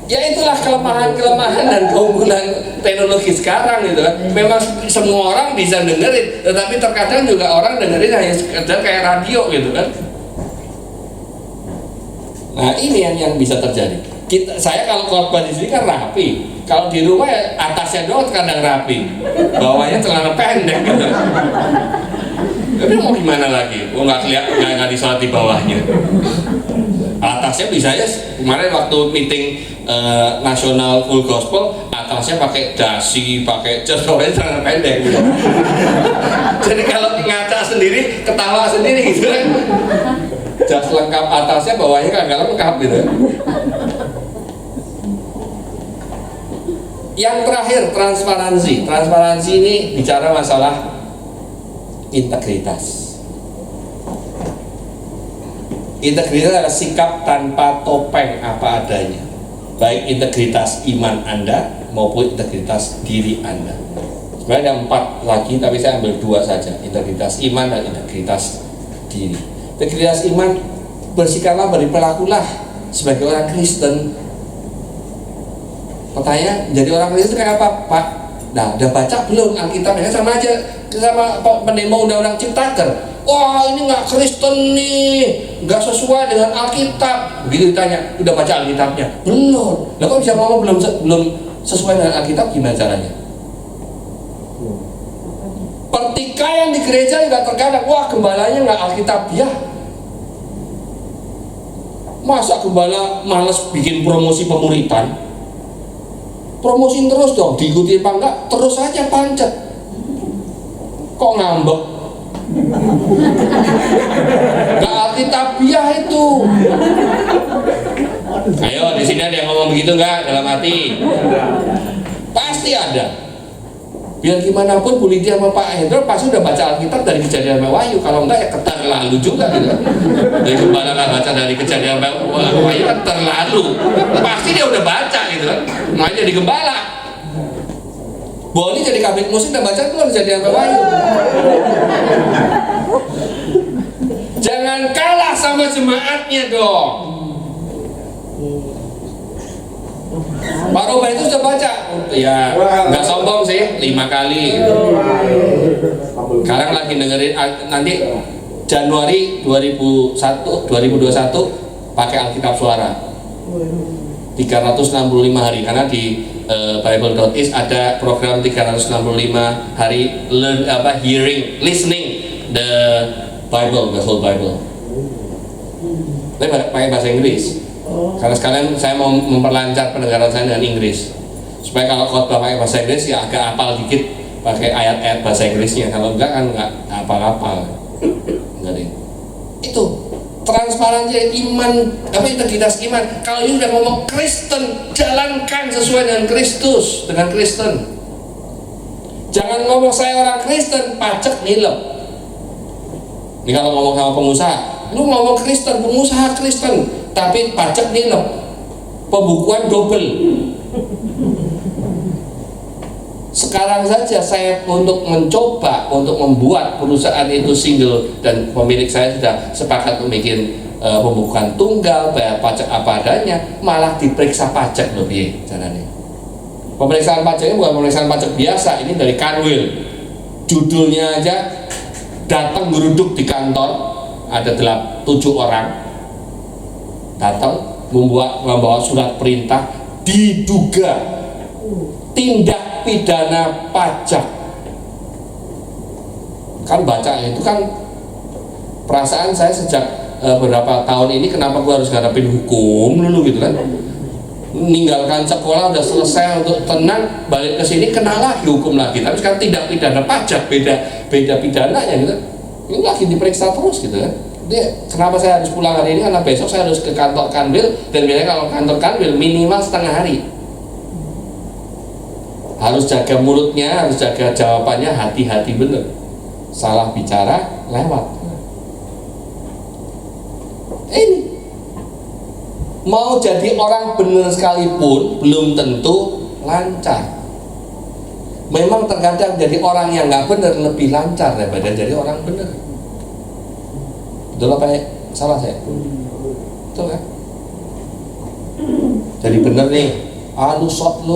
Ya itulah kelemahan dan keunggulan teknologi sekarang gitu kan. Memang semua orang bisa dengerin, tetapi terkadang juga orang dengerin hanya sekedar kayak radio gitu kan. Nah ini yang bisa terjadi. Saya kalau khotbah di sini kan rapi. Kalau di rumah ya atasnya doang kadang rapi, bawahnya celana pendek gitu. Tapi mau gimana lagi? Nggak kelihatan, nggak disolat di bawahnya. Atasnya bisa ya. Kemarin waktu meeting nasional full gospel, atasnya pakai dasi, pakai jas, bawahnya celana pendek. Gitu. Jadi kalau ngaca sendiri, ketawa sendiri gitu kan. Jas lengkap atasnya, bawahnya kagak lengkap gitu. Yang terakhir, transparansi. Transparansi ini bicara masalah integritas. Integritas adalah sikap tanpa topeng apa adanya, baik integritas iman Anda maupun integritas diri Anda. Sebenarnya ada 4 lagi, tapi saya ambil 2 saja, integritas iman dan integritas diri. Integritas iman, bersikaplah, berperilakulah sebagai orang Kristen. Pertanyaan, jadi orang Kristen kayak apa, Pak? Nah, udah baca belum Alkitabnya? Sama aja sama pendemo undang-undang Ciptaker. Wah, ini nggak Kristen nih, nggak sesuai dengan Alkitab. Begitu ditanya, udah baca Alkitabnya? Belum. Lah kok bisa ngomong belum sesuai dengan Alkitab? Gimana caranya? Pertikaian di gereja juga terkadang, wah gembalanya nggak Alkitabiah. Masa gembala males bikin promosi pemuritan? Promosiin terus dong, diikuti apa enggak, terus aja pancet. Kok ngambek? Gak Alkitabiah itu. Ayo, di sini ada yang ngomong begitu enggak dalam hati? Pasti ada. Biar gimana pun Bu Lydia sama Pak Hendro pasti udah baca Alkitab dari Kejadian sampai Wahyu. Kalau enggak ya terlalu juga gitu. Dari gembala nggak baca dari Kejadian sampai Wahyu kan terlalu. Pasti dia udah baca gitu kan. Makanya jadi gembala. Boni jadi kabit musik udah baca tuh Kejadian sampai Wahyu. Jangan kalah sama jemaatnya dong. Pak Roba itu sudah baca, ya nggak sombong sih, 5 kali. Sekarang lagi dengerin, nanti Januari 2021 pakai Alkitab Suara 365 hari, karena di Bible.is ada program 365 hari listening the Bible, the whole Bible. Tapi pakai bahasa Inggris. Karena sekalian saya mau memperlancar pendengaran saya dengan Inggris, supaya kalau khotbah pakai bahasa Inggris ya agak hafal dikit pakai ayat-ayat bahasa Inggrisnya. Kalau enggak kan enggak hafal-hafal. Itu transparansi iman, apa integritas iman. Kalau ini udah ngomong Kristen, jalankan sesuai dengan Kristus, dengan Kristen. Jangan ngomong saya orang Kristen, pajak nilep. Ini kalau ngomong sama pengusaha, lu ngomong Kristen, pengusaha Kristen, tapi pajak nilep, pembukuan double. Sekarang saja saya untuk mencoba untuk membuat perusahaan itu single, dan pemilik saya sudah sepakat untuk bikin pembukuan tunggal, bayar pajak apa adanya, malah diperiksa pajak loh piye caranya. Pemeriksaan pajaknya bukan pemeriksaan pajak biasa, ini dari Kanwil. Judulnya aja, datang geruduk di kantor, ada 7 orang datang membawa surat perintah diduga tindak pidana pajak. Kan baca itu kan perasaan saya sejak beberapa tahun ini, kenapa gua harus ngadapin hukum dulu gitu kan. Meninggalkan sekolah udah selesai untuk tenang, balik ke sini kena lagi hukum lagi. Tapi sekarang tindak pidana pajak, beda pidananya gitu. Ini lagi diperiksa terus gitu kan. Dia, kenapa saya harus pulang hari ini? Karena besok saya harus ke kantor Kanwil, dan biasanya kalau kantor Kanwil minimal setengah hari. Harus jaga mulutnya, harus jaga jawabannya, hati-hati bener. Salah bicara lewat. Ini mau jadi orang benar sekalipun belum tentu lancar. Memang terkadang jadi orang yang nggak benar lebih lancar daripada jadi orang benar. Betul apa ya? Salah saya? Betul kan? Jadi benar nih, lu sok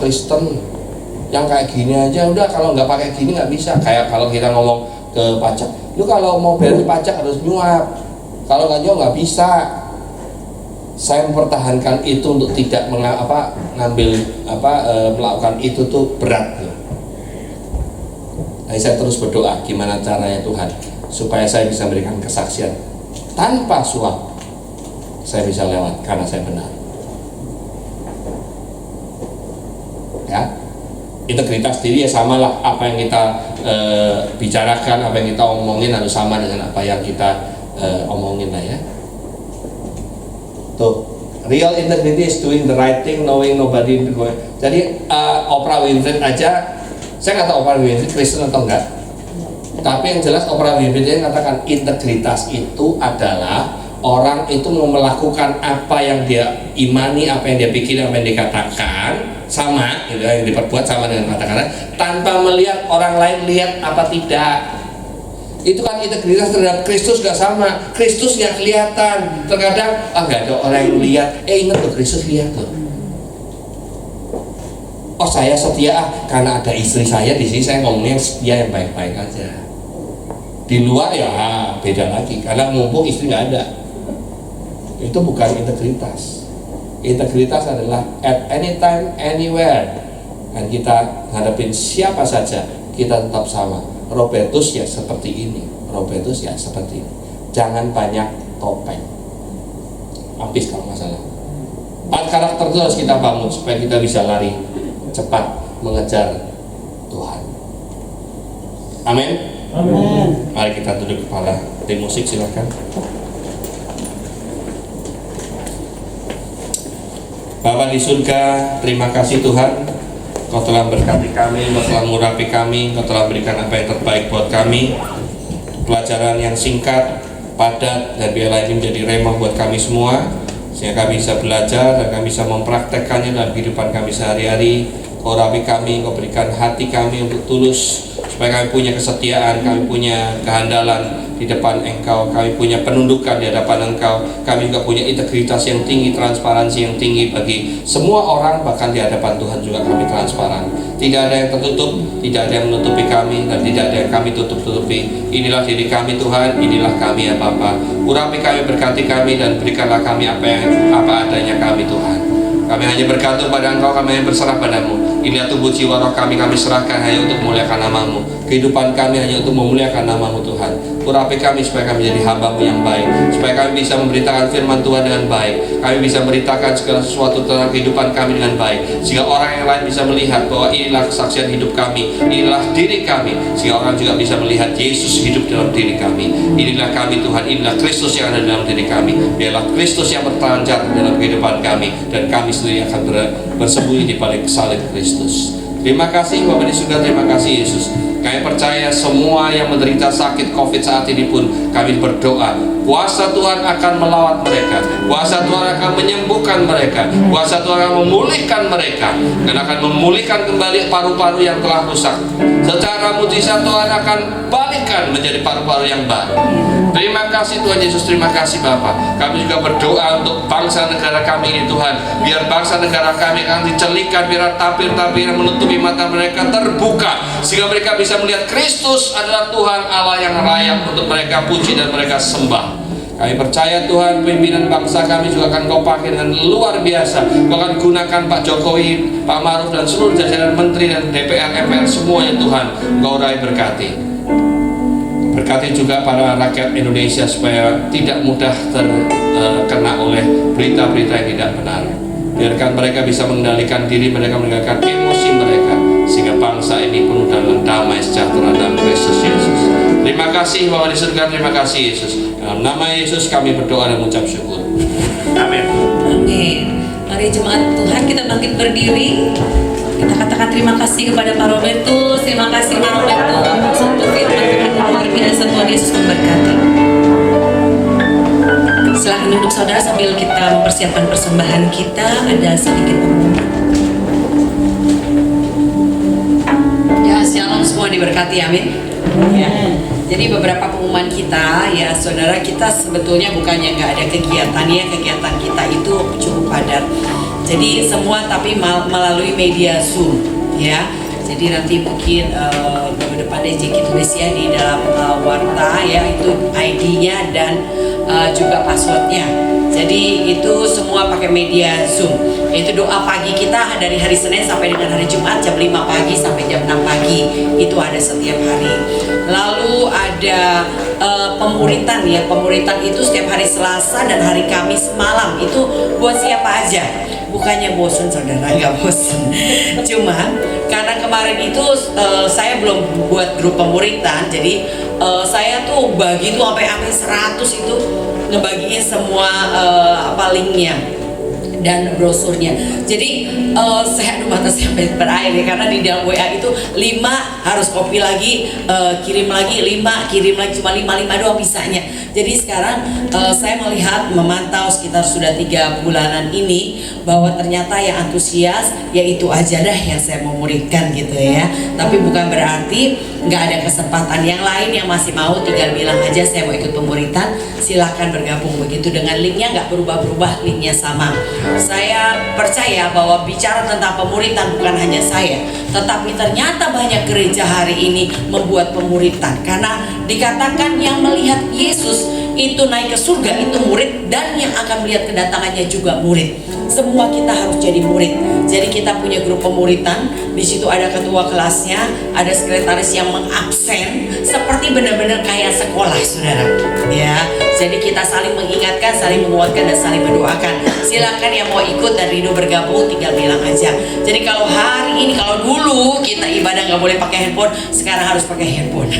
Kristen, yang kayak gini aja udah, kalau nggak pakai gini nggak bisa. Kayak kalau kita ngomong ke pajak, lu kalau mau bayar pajak harus nyuap, kalau nggak nyuap nggak bisa. Saya mempertahankan itu untuk tidak melakukan itu tuh berat. Jadi saya terus berdoa, gimana caranya Tuhan supaya saya bisa memberikan kesaksian tanpa suap, saya bisa lewat karena saya benar. Ya, integritas diri ya samalah, apa yang kita bicarakan, apa yang kita omongin harus sama dengan apa yang kita omongin lah ya. Tuh, Real integrity is doing the right thing, knowing nobody going. Jadi Oprah Winfrey aja, saya nggak tahu Oprah Winfrey Kristen atau enggak. Tapi yang jelas Oprah Winfrey dia mengatakan integritas itu adalah orang itu mau melakukan apa yang dia imani, apa yang dia pikir, apa yang dikatakan sama, gitu, yang diperbuat sama dengan kata-kata, tanpa melihat orang lain lihat apa tidak. Itu kan integritas terhadap Kristus gak sama. Kristus gak kelihatan. Terkadang nggak ada orang yang lihat. Ingat loh, Kristus lihat loh. Oh saya setia karena ada istri saya di sini, saya ngomongnya setia yang baik-baik aja. Di luar ya beda lagi, karena mumpung istri nggak ada. Itu bukan integritas. Integritas adalah at any time, anywhere. Dan kita hadapin siapa saja, kita tetap sama. Robertus ya seperti ini, Robertus ya seperti ini. Jangan banyak topeng. Habis kalau masalah. 4 karakter itu harus kita bangun supaya kita bisa lari cepat mengejar Tuhan. Amin. Amin. Mari kita duduk kepala. Tim musik silakan. Bapa di surga, terima kasih Tuhan. Kau telah berkati kami, Kau telah mengurapi kami, Kau telah berikan apa yang terbaik buat kami. Pelajaran yang singkat, padat, dan biarlah ini menjadi rema buat kami semua, sehingga kami bisa belajar dan kami bisa mempraktekkannya dalam kehidupan kami sehari-hari. Kau urapi kami, Kau berikan hati kami untuk tulus, supaya kami punya kesetiaan, kami punya kehandalan di depan Engkau, kami punya penundukan di hadapan Engkau, kami juga punya integritas yang tinggi, transparansi yang tinggi bagi semua orang, bahkan di hadapan Tuhan juga kami transparan. Tidak ada yang tertutup, tidak ada yang menutupi kami, dan tidak ada yang kami tutup-tutupi. Inilah diri kami Tuhan, inilah kami ya Bapa. Urapi kami, berkati kami, dan berikanlah kami apa adanya kami Tuhan. Kami hanya bergantung pada Engkau, kami hanya berserah padamu. Inilah tubuh jiwa roh kami serahkan hanya untuk memuliakan nama-Mu. Kehidupan kami hanya untuk memuliakan nama-Mu Tuhan. Urapi kami supaya kami menjadi hamba-Mu yang baik, supaya kami bisa memberitakan firman Tuhan dengan baik, kami bisa memberitakan segala sesuatu tentang kehidupan kami dengan baik, sehingga orang yang lain bisa melihat bahwa inilah kesaksian hidup kami, inilah diri kami, sehingga orang juga bisa melihat Yesus hidup dalam diri kami. Inilah kami Tuhan, inilah Kristus yang ada dalam diri kami. Biarlah Kristus yang bertanjak dalam kehidupan kami, dan kami sendiri akan bersembunyi di balik salib Kristus. Terima kasih Bapa di surga, terima kasih Yesus. Kami percaya semua yang menderita sakit COVID saat ini pun kami berdoa, kuasa Tuhan akan melawat mereka, kuasa Tuhan akan menyembuhkan mereka, kuasa Tuhan akan memulihkan mereka, dan akan memulihkan kembali paru-paru yang telah rusak. Secara mujizat Tuhan akan balikkan menjadi paru-paru yang baru. Terima kasih Tuhan Yesus, terima kasih Bapa. Kami juga berdoa untuk bangsa negara kami ini Tuhan. Biar bangsa negara kami akan dicelikan, biar tapir-tapir yang menutupi mata mereka terbuka, sehingga mereka bisa melihat Kristus adalah Tuhan Allah yang layak untuk mereka puji dan mereka sembah. Kami percaya Tuhan, pimpinan bangsa kami juga akan Kau pakai dengan luar biasa. Kau akan gunakan Pak Jokowi, Pak Maruf, dan seluruh jajaran menteri dan DPR, MPR semuanya Tuhan. Kau urai berkati. Berkati juga para rakyat Indonesia supaya tidak mudah terkena oleh berita-berita yang tidak benar. Biarkan mereka bisa mengendalikan diri mereka, mengendalikan emosi mereka, sehingga bangsa ini penuh dengan damai sejahtera dalam Kristus Yesus. Terima kasih Bapa di surga, terima kasih Yesus. Dalam nama Yesus kami berdoa dan mengucap syukur. Amin. Amin. Mari jemaat Tuhan kita bangkit berdiri. Kita katakan terima kasih kepada Pak Robertus. Terima kasih Pak Robertus untuk firman Tuhan yang luar biasa. Tuhan Yesus memberkati. Silahkan duduk saudara sambil kita mempersiapkan persembahan kita. Ada sedikit pengumuman. Ya, shalom semua diberkati, amin. Ya. Jadi beberapa pengumuman kita, ya saudara, kita sebetulnya bukannya nggak ada kegiatan, ya kegiatan kita itu cukup padat. Jadi semua tapi melalui media Zoom, ya. Jadi nanti mungkin minggu depan JK tulis ya di dalam warta ya, itu ID-nya dan juga passwordnya. Jadi itu semua pakai media Zoom. Itu doa pagi kita dari hari Senin sampai dengan hari Jumat jam 5 pagi sampai jam 6 pagi. Itu ada setiap hari. Lalu ada pemuritan ya. Pemuritan itu setiap hari Selasa dan hari Kamis malam. Itu buat siapa aja. Bukannya bosan saudara, nggak bosan. Cuma karena kemarin itu saya belum buat grup pemuritan. Jadi saya tuh bagi tuh sampai 100 itu ngebagiin semua linknya. dan brosurnya. Jadi saya aduh mata saya sampai berair ya, karena di dalam WA itu 5 harus copy lagi, kirim lagi 5, kirim lagi, cuma 5 doang bisanya. Jadi sekarang saya melihat, memantau sekitar sudah 3 bulanan ini, bahwa ternyata yang antusias yaitu aja dah yang saya mau muridkan gitu ya. Tapi bukan berarti nggak ada kesempatan yang lain yang masih mau, tinggal bilang aja saya mau ikut pemuritan, silahkan bergabung. Begitu dengan linknya nggak berubah-berubah, linknya sama. Saya percaya bahwa bicara tentang pemuritan bukan hanya saya, tetapi ternyata banyak gereja hari ini membuat pemuritan, karena dikatakan yang melihat Yesus itu naik ke surga itu murid, dan yang akan melihat kedatangannya juga murid. Semua kita harus jadi murid. Jadi kita punya grup pemuritan. Di situ ada ketua kelasnya, ada sekretaris yang mengabsen, seperti benar-benar kayak sekolah, saudara. Ya, jadi kita saling mengingatkan, saling menguatkan, dan saling mendoakan. Silakan yang mau ikut dan rindu bergabung, tinggal bilang aja. Jadi kalau hari ini, kalau dulu kita ibadah nggak boleh pakai handphone, sekarang harus pakai handphone.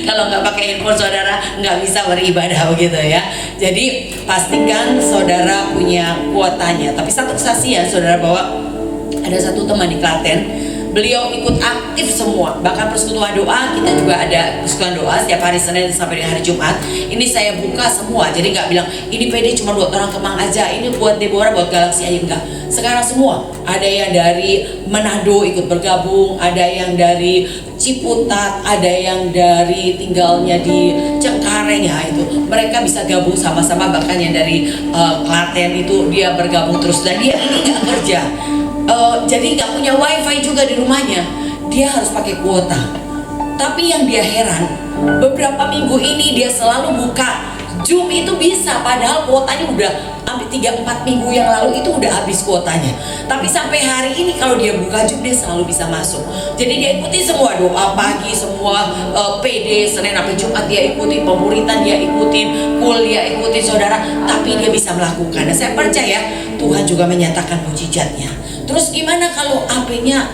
Kalau nggak pakai handphone, saudara nggak bisa beribadah begitu ya. Jadi pastikan saudara punya kuotanya. Tapi satu kesaksian saudara, bahwa ada satu teman di Klaten, beliau ikut aktif semua, bahkan persekutuan doa, kita juga ada persekutuan doa setiap hari Senin sampai dengan hari Jumat. Ini saya buka semua, jadi nggak bilang ini PD cuma buat orang Kemang aja, ini buat Deborah, buat Galaksi aja, enggak. Sekarang semua, ada yang dari Manado ikut bergabung, ada yang dari Ciputat, ada yang dari tinggalnya di Cengkareng ya, itu mereka bisa gabung sama-sama. Bahkan yang dari Klaten itu dia bergabung terus, dan dia ini nggak kerja. Jadi nggak punya wifi juga di rumahnya, dia harus pakai kuota. Tapi yang dia heran, beberapa minggu ini dia selalu buka Zoom itu bisa, padahal kuotanya udah hampir 3-4 minggu yang lalu itu udah habis kuotanya. Tapi sampai hari ini kalau dia buka Zoom, dia selalu bisa masuk. Jadi dia ikuti semua doa pagi, semua PD Senin sampai Jumat dia ikuti, pemuritan dia ikutin, kuliah ikutin saudara. Tapi dia bisa melakukan. Dan saya percaya Tuhan juga menyatakan mujizatnya. Terus gimana kalau HP-nya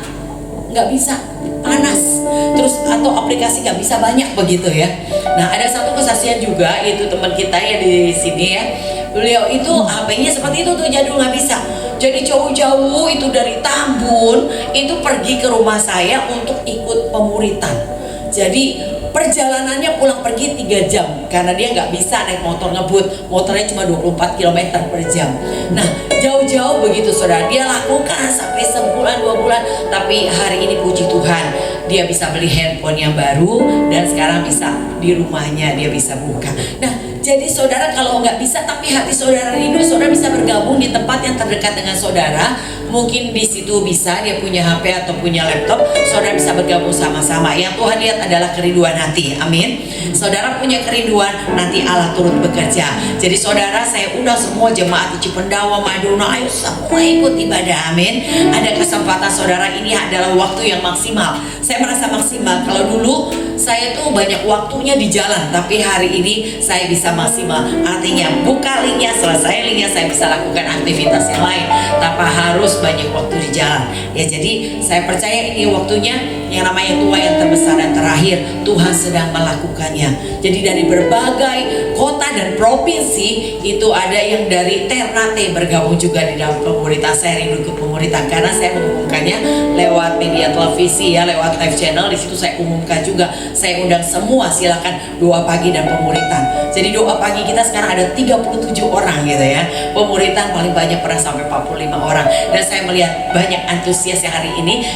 nggak bisa, panas, terus atau aplikasi nggak bisa banyak begitu ya. Nah, ada satu kesaksian juga, yaitu teman kita ya di sini ya. Beliau itu HP-nya seperti itu tuh, jadul, nggak bisa. Jadi jauh-jauh itu dari Tambun itu pergi ke rumah saya untuk ikut pemuritan. Jadi perjalanannya pulang pergi 3 jam, karena dia nggak bisa naik motor ngebut, motornya cuma 24 km per jam. Nah, jauh-jauh begitu saudara, dia lakukan sampai sebulan 2 bulan. Tapi hari ini puji Tuhan, dia bisa beli handphone yang baru, dan sekarang bisa di rumahnya dia bisa buka. Nah, jadi saudara kalau nggak bisa tapi hati saudara rindu, saudara bisa bergabung di tempat yang terdekat dengan saudara. Mungkin di situ bisa, dia punya HP atau punya laptop, saudara bisa bergabung sama-sama. Yang Tuhan lihat adalah kerinduan hati, amin. Saudara punya kerinduan, nanti Allah turut bekerja. Jadi saudara, saya undang semua jemaat di Cipendawa, Maduna, ayo semua ikut ibadah, amin. Ada kesempatan saudara, ini adalah waktu yang maksimal. Saya merasa maksimal. Kalau dulu saya tuh banyak waktunya di jalan, tapi hari ini saya bisa maksimal. Artinya buka linknya, selesai linknya, saya bisa lakukan aktivitas yang lain tanpa harus banyak waktu di jalan. Ya, jadi saya percaya ini waktunya, yang namanya tua yang terbesar dan terakhir, Tuhan sedang melakukannya. Jadi dari berbagai kota dan provinsi itu ada yang dari Ternate bergabung juga di dalam pemuritan. Saya rindu ikut pemuritan karena saya mengumumkannya lewat media televisi ya, lewat live channel. Di situ saya umumkan juga. Saya undang semua, silakan doa pagi dan pemuritan. Jadi doa pagi kita sekarang ada 37 orang gitu ya. Pemuritan paling banyak pernah sampai 45 orang. Dan saya melihat banyak antusias yang hari ini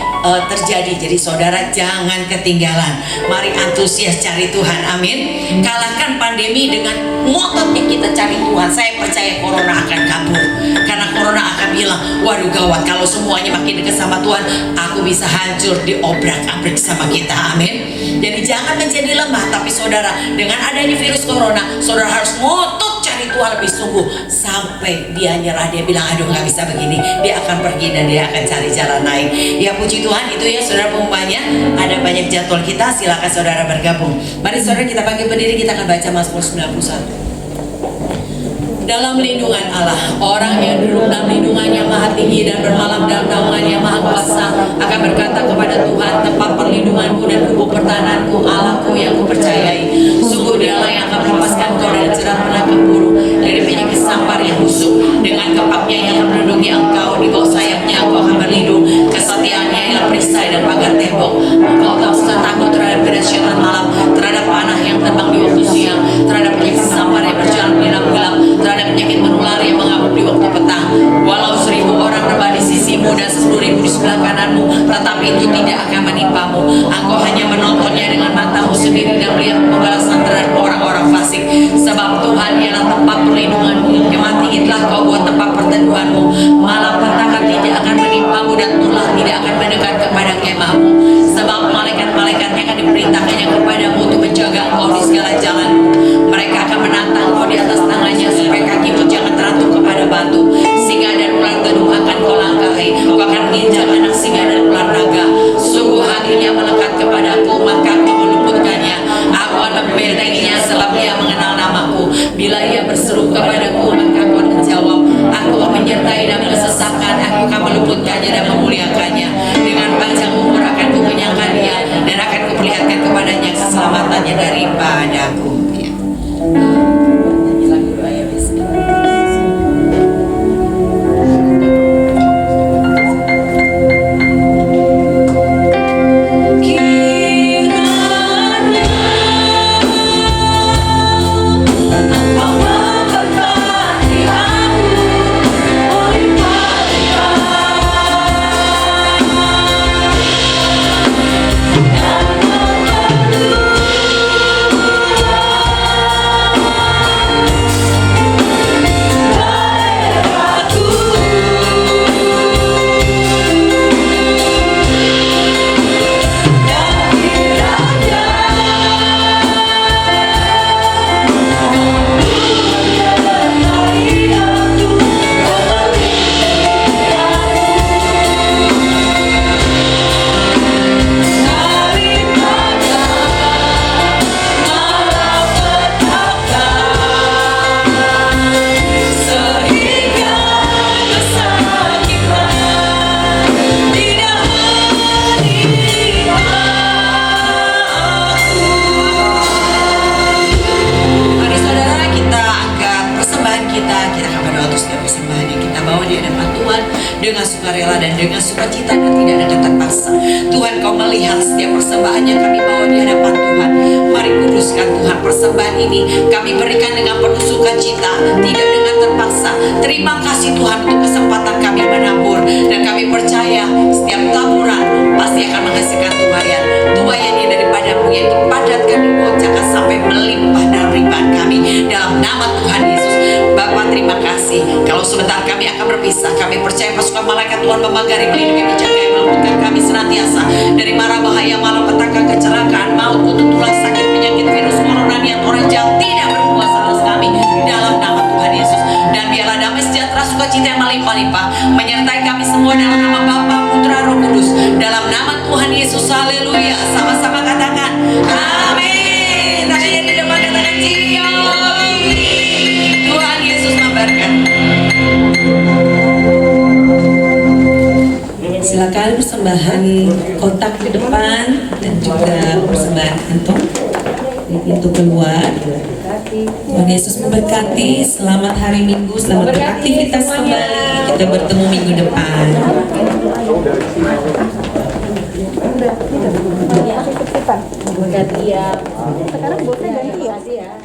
terjadi. Jadi saudara jangan ketinggalan. Mari antusias cari Tuhan, amin. Kalahkan pandemi dengan ngototnya kita cari Tuhan. Saya percaya corona akan kabur. Karena corona akan bilang, waduh gawat, kalau semuanya makin dekat sama Tuhan, aku bisa hancur diobrak-abrik sama kita, amin. Jadi jangan menjadi lemah. Tapi saudara, dengan adanya virus corona, saudara harus ngotot cari Tuhan lebih sungguh sampai dia nyerah, dia bilang aduh nggak bisa begini, dia akan pergi dan dia akan cari jalan lain. Ya puji Tuhan, itu ya saudara pengumumannya. Ada banyak jadwal kita, silakan saudara bergabung. Mari saudara kita bangkit berdiri, kita akan baca Mazmur 91. Dalam lindungan Allah, orang yang duduk dalam lindungannya maha tinggi dan bermalam dalam naungannya maha kuasa akan berkata kepada Tuhan, tempat perlindunganku dan gubuk pertahananku, Allahku yang kupercayai. Sungguh dialah yang akan melepaskan kau dari jerat penangkap burung, dari penyakit sampar yang busuk. Dengan kepaknya yang akan melindungi Walau 1000 orang rebah di sisimu dan 10.000 di sebelah kananmu, tetapi itu tidak akan menimpamu. Engkau hanya menontonnya dengan matamu sendiri dan melihat pembalasan terhadap orang-orang fasik. Sebab Tuhan ialah tempat perlindunganmu, kemah tinggi telah kau buat tempat perteduhanmu. Malapetaka tidak akan menimpamu dan tulah tidak akan mendekat kepada kemahmu. Sebab malaikat-malaikatnya akan diperintahkannya kepadamu untuk menjaga engkau di segala jalanmu. Mereka akan menantang engkau di atas tangannya supaya kakimu jangan terantuk kepada batu. Singa dan ular tedung akan kau langkahi. Kau akan menginjak anak singa dan ular naga. Sungguh hatinya melekat kepadaku, maka kau meluputkannya. Aku akan membentengnya sebab dia mengenal namaku. Bila ia berseru kepadaku, maka aku akan menjawab. Aku akan menyertai dan mensesakan. Aku akan meluputkannya dan memuliakannya. Dengan panjang umur akan kukenyangkan dia dan akan kuperlihatkan kepadanya keselamatannya daripadaku. Ya. Nyanyi lagu doa ya, Bis. Dengan sukarela dan dengan sukacita dan tidak dengan terpaksa. Tuhan, kau melihat setiap persembahan yang kami bawa di hadapan Tuhan. Mari kuduskan Tuhan persembahan ini. Kami berikan dengan penuh sukacita, tidak dengan terpaksa. Terima kasih Tuhan untuk kesempatan kami menabur. Dan kami percaya setiap taburan pasti akan menghasilkan tuayan. Tuayan yang daripadamu yang dipadatkan dibocahkan sampai melimpah dalam limpahan kami. Dalam nama Tuhan Yesus. Bapa, terima kasih. Kalau sebentar kami akan berpisah, kami percaya pasukan malaikat Tuhan memagari, melindungi, menjaga, meluputkan kami senantiasa dari mara bahaya, malapetaka, kecelakaan, maut, kutuk tulang, sakit, penyakit, virus, corona, niat orang jahat tidak berkuasa atas kami dalam nama Tuhan Yesus. Dan biarlah damai sejahtera, sukacita yang melimpah-limpah menyertai kami semua dalam nama Bapa, Putra, Roh Kudus. Dalam nama Tuhan Yesus, haleluya. Sama-sama katakan amin. Tangannya di depan, katakan Ciao. Tuhan Yesus memberkati. Silakan persembahan kotak di depan dan juga persembahan kantong di pintu keluar. Tuhan Yesus memberkati. Selamat hari Minggu, selamat beraktivitas kembali. Kita bertemu minggu depan. Berkati ya. Sekarang bosnya ganti ya.